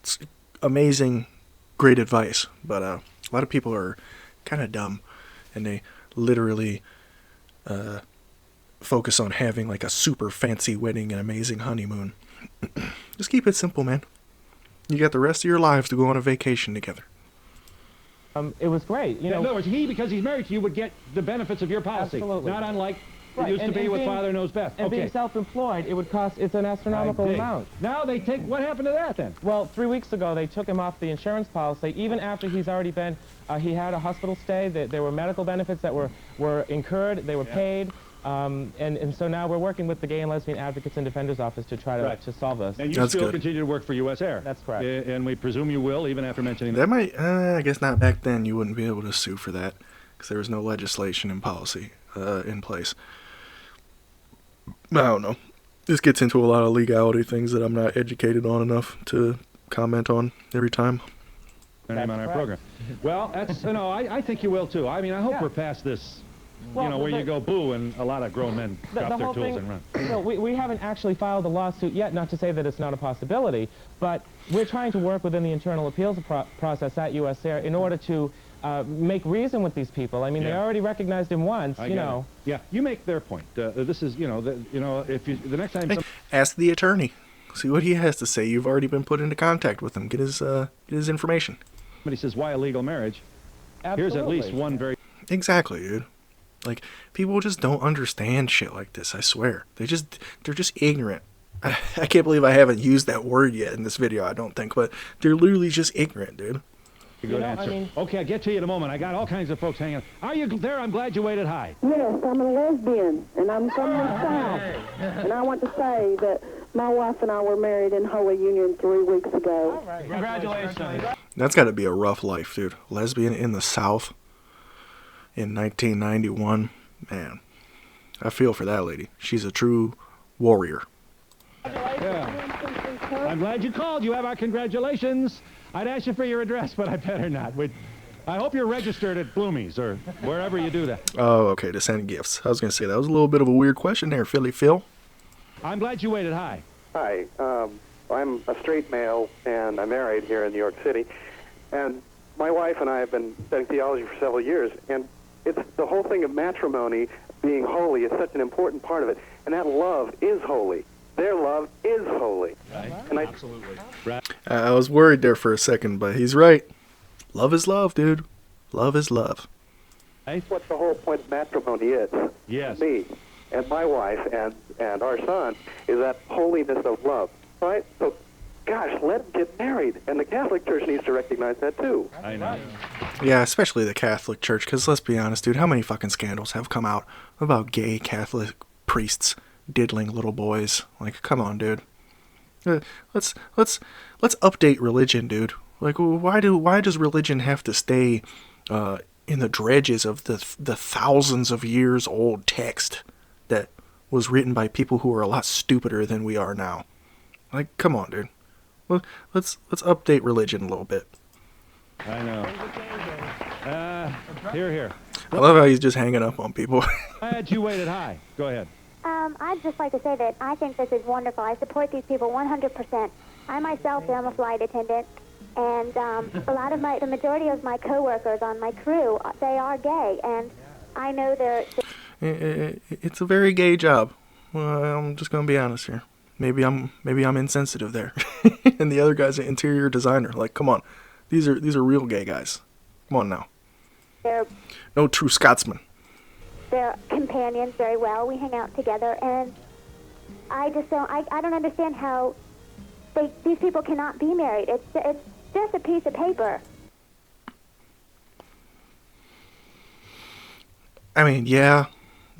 It's amazing, great advice, but a lot of people are kind of dumb, and they literally focus on having like a super fancy wedding and amazing honeymoon. Just keep it simple, man. You got the rest of your lives to go on a vacation together. It was great. In other words, because he's married to you, would get the benefits of your policy. Absolutely. Not unlike it used to be with Father Knows Best. And being self-employed, it's an astronomical amount. Now what happened to that then? Well, 3 weeks ago, they took him off the insurance policy, even after he's already been, he had a hospital stay, there were medical benefits that were incurred, they were paid, and so now we're working with the Gay and Lesbian Advocates and Defenders Office to try to solve this. And you still continue to work for U.S. Air. That's correct. And we presume you will, even after mentioning that. Might, I guess not back then, you wouldn't be able to sue for that, because there was no legislation and policy in place. I don't know. This gets into a lot of legality things that I'm not educated on enough to comment on every time. Name on our program. Well, that's I think you will too. I mean, I hope we're past this. Where you go boo and a lot of grown men drop their tools and run. We haven't actually filed a lawsuit yet, not to say that it's not a possibility, but we're trying to work within the internal appeals process at U.S. Air in order to make reason with these people. I mean, they already recognized him once, Yeah, you make their point. This is, if you, the next time... Ask the attorney. See what he has to say. You've already been put into contact with him. Get his information. But he says, why a legal marriage? Absolutely. Here's at least one very... Exactly, dude. Like, people just don't understand shit like this, I swear. They're just ignorant. I can't believe I haven't used that word yet in this video, I don't think, but they're literally just ignorant, dude. Good answer. Okay, I'll get to you in a moment. I got all kinds of folks hanging. Are you there? I'm glad you waited high. Yes, I'm a lesbian, and I'm from the South. And I want to say that my wife and I were married in Holy Union 3 weeks ago. All right. Congratulations. That's got to be a rough life, dude. Lesbian in the South in 1991. Man, I feel for that lady. She's a true warrior. Yeah. I'm glad you called. You have our congratulations. I'd ask you for your address, but I better not. I hope you're registered at Bloomie's or wherever you do that. Oh, okay, to send gifts. I was going to say, that was a little bit of a weird question there, Philly Phil. I'm glad you waited. Hi. Hi. I'm a straight male, and I'm married here in New York City. And my wife and I have been studying theology for several years, and it's the whole thing of matrimony being holy is such an important part of it. And that love is holy. Their love is holy. Right. And Absolutely. Right. I was worried there for a second, but he's right. Love is love, dude. Love is love. That's what the whole point of matrimony is. Yes. Me and my wife and our son is that holiness of love, right? So, gosh, let them get married. And the Catholic Church needs to recognize that, too. I know. Yeah, especially the Catholic Church, because let's be honest, dude, how many fucking scandals have come out about gay Catholic priests diddling little boys? Like, come on, dude. Let's update religion, dude. Like, why does religion have to stay in the dredges of the thousands of years old text that was written by people who are a lot stupider than we are now? Like, come on, dude. Let's update religion a little bit. I know. Here. I love how he's just hanging up on people. Glad you waited. Hi. Go ahead. I'd just like to say that I think this is wonderful. I support these people 100%. I myself am a flight attendant, and the majority of my coworkers on my crew, they are gay, and I know they're... It's a very gay job. I'm just gonna be honest here. Maybe I'm insensitive there. And the other guy's an interior designer. Like, come on, these are real gay guys. Come on now. No true Scotsman. They're companions very well. We hang out together, and I just don't. I don't understand how these people cannot be married. It's just a piece of paper. I mean, yeah,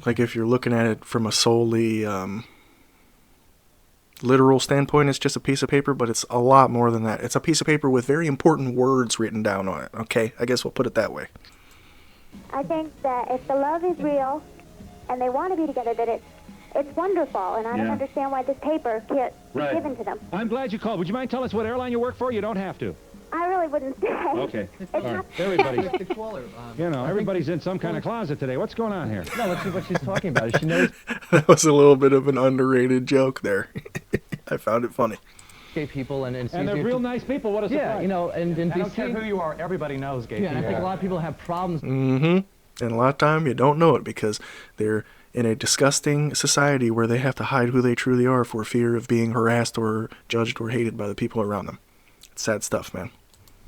like if you're looking at it from a solely literal standpoint, it's just a piece of paper, but it's a lot more than that. It's a piece of paper with very important words written down on it. Okay, I guess we'll put it that way. I think that if the love is real and they want to be together, that it's wonderful, and I don't understand why this paper can't be given to them. I'm glad you called. Would you mind telling us what airline you work for? You don't have to. I really wouldn't say. Okay. It's not... Everybody's in some kind of closet today. What's going on here? No, let's see what she's talking about. She knows. That was a little bit of an underrated joke there. I found it funny. Gay people and they're real nice people. What a surprise. Yeah, you know, and I don't care who you are. Everybody knows gay people. Yeah, and I think a lot of people have problems. Mm-hmm. And a lot of time you don't know it because they're in a disgusting society where they have to hide who they truly are for fear of being harassed or judged or hated by the people around them. It's sad stuff, man.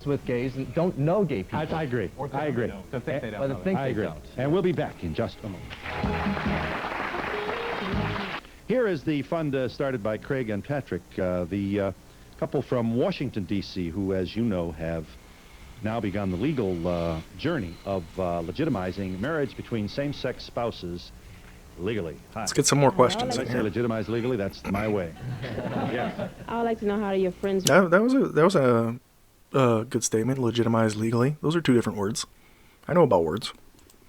With gays and don't know gay people. I agree. I agree. I agree. And we'll be back in just a moment. Here is the fund started by Craig and Patrick, the couple from Washington, D.C., who, as you know, have now begun the legal journey of legitimizing marriage between same-sex spouses legally. Hi. Let's get some more questions in here. Legitimize legally, that's my way. Yeah. I would like to know how your friends... That was a good statement. Legitimize legally. Those are two different words. I know about words.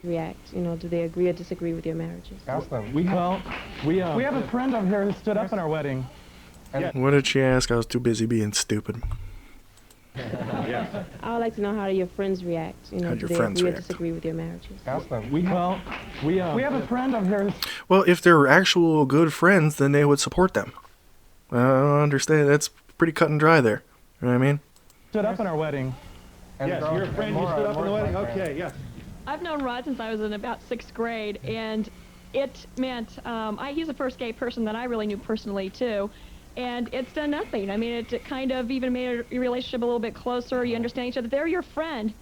React. Do they agree or disagree with your marriages? Ask them. We have a friend over here who stood up in our wedding. What did she ask? I was too busy being stupid. I would like to know how your friends react. How do your they friends agree or react. disagree with your marriages? Ask them. We have a friend over here. Well, if they're actual good friends, then they would support them. I don't understand. That's pretty cut and dry there. You know what I mean? Stood up in our wedding. Yes, your friend who stood up in the wedding? Okay, yes. I've known Rod since I was in about 6th grade, and it meant he's the first gay person that I really knew personally, too. And it's done nothing. I mean, it kind of even made your relationship a little bit closer. You understand each other. They're your friend.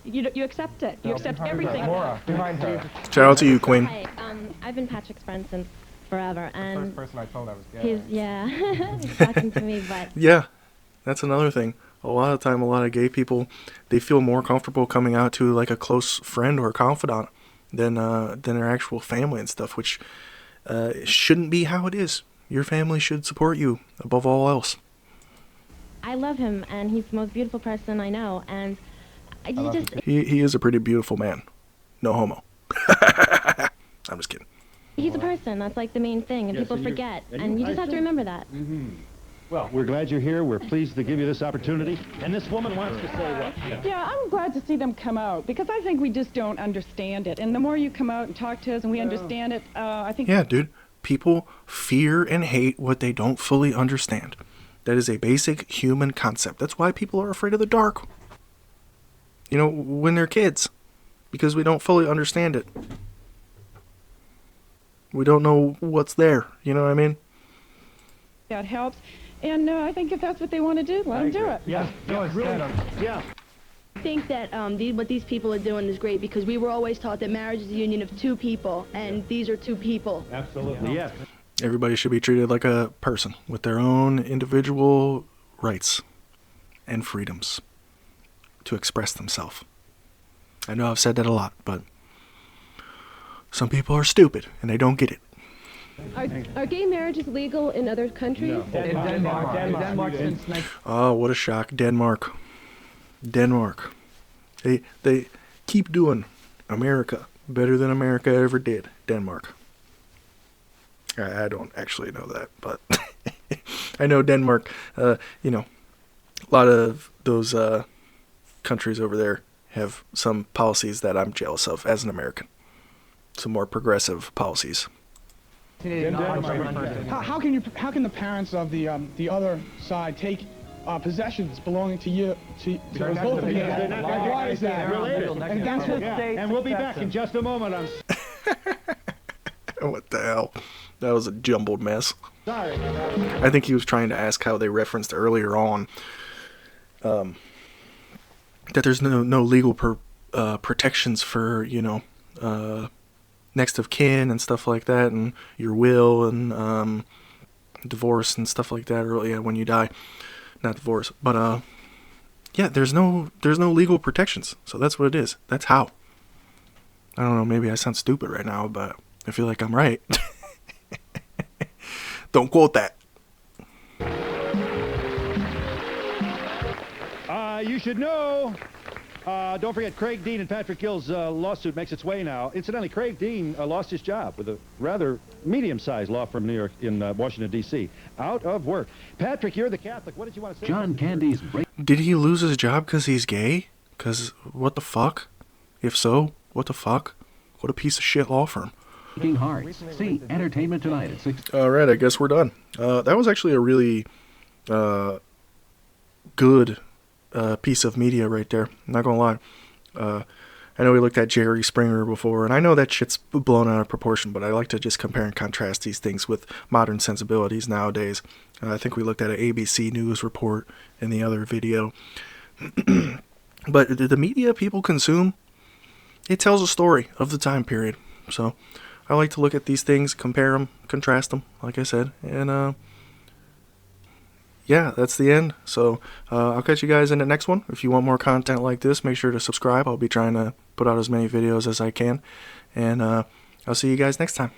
You accept it. You accept everything. Laura, behind her. Shout out to you, Queen. Hi, I've been Patrick's friend since forever, and first person I told I was gay. He's talking to me, but Yeah, that's another thing. A lot of time, a lot of gay people, they feel more comfortable coming out to like a close friend or confidant than their actual family and stuff, which shouldn't be how it is. Your family should support you above all else. I love him, and he's the most beautiful person I know, and He is a pretty beautiful man. No homo. I'm just kidding. He's a person. That's like the main thing, and Yes, people and you- forget. and And you- you just I have to see. remember that. Well, we're glad you're here. We're pleased to give you this opportunity. And this woman wants to say what? Yeah, I'm glad to see them come out because I think we just don't understand it. And the more you come out and talk to us and we understand it, I think... Yeah, dude. People fear and hate what they don't fully understand. That is a basic human concept. That's why people are afraid of the dark. You know, when they're kids. Because we don't fully understand it. We don't know what's there. You know what I mean? That helps. And I think if that's what they want to do, let them do it. Yeah, really. Yeah. I think that what these people are doing is great because we were always taught that marriage is a union of two people, and these are two people. Absolutely, yes. Everybody should be treated like a person with their own individual rights and freedoms to express themselves. I know I've said that a lot, but some people are stupid and they don't get it. Are gay marriages legal in other countries? In Denmark since Oh, what a shock. Denmark. They keep doing America better than America ever did. Denmark. I don't actually know that, but I know Denmark, you know, a lot of those countries over there have some policies that I'm jealous of as an American. Some more progressive policies. How can the parents of the other side take possessions belonging to you to both of you? Why is that? And we'll be back in just a moment. What the hell? That was a jumbled mess. Sorry. I think he was trying to ask how they referenced earlier on that there's no legal protections for, you know, next of kin and stuff like that, and your will and divorce and stuff like that, or when you die. Not divorce, but yeah, there's no legal protections. So that's what it is. That's how. I don't know, maybe I sound stupid right now, but I feel like I'm right. Don't quote that. You should know. Don't forget, Craig Dean and Patrick Gill's lawsuit makes its way now. Incidentally, Craig Dean lost his job with a rather medium-sized law firm in Washington, D.C. Out of work. Patrick, you're the Catholic. What did you want to say? John Candy's Did he lose his job because he's gay? Because what the fuck? If so, what the fuck? What a piece of shit law firm. Breaking Hearts. See Entertainment Tonight at 6. All right, I guess we're done. That was actually a really good piece of media right there. I'm not gonna lie. I know we looked at Jerry Springer before, and I know that shit's blown out of proportion, but I like to just compare and contrast these things with modern sensibilities nowadays. I think we looked at an ABC News report in the other video. But the media people consume, it tells a story of the time period. So I like to look at these things, compare them, contrast them, like I said, and yeah, that's the end. So I'll catch you guys in the next one. If you want more content like this, make sure to subscribe. I'll be trying to put out as many videos as I can, and I'll see you guys next time.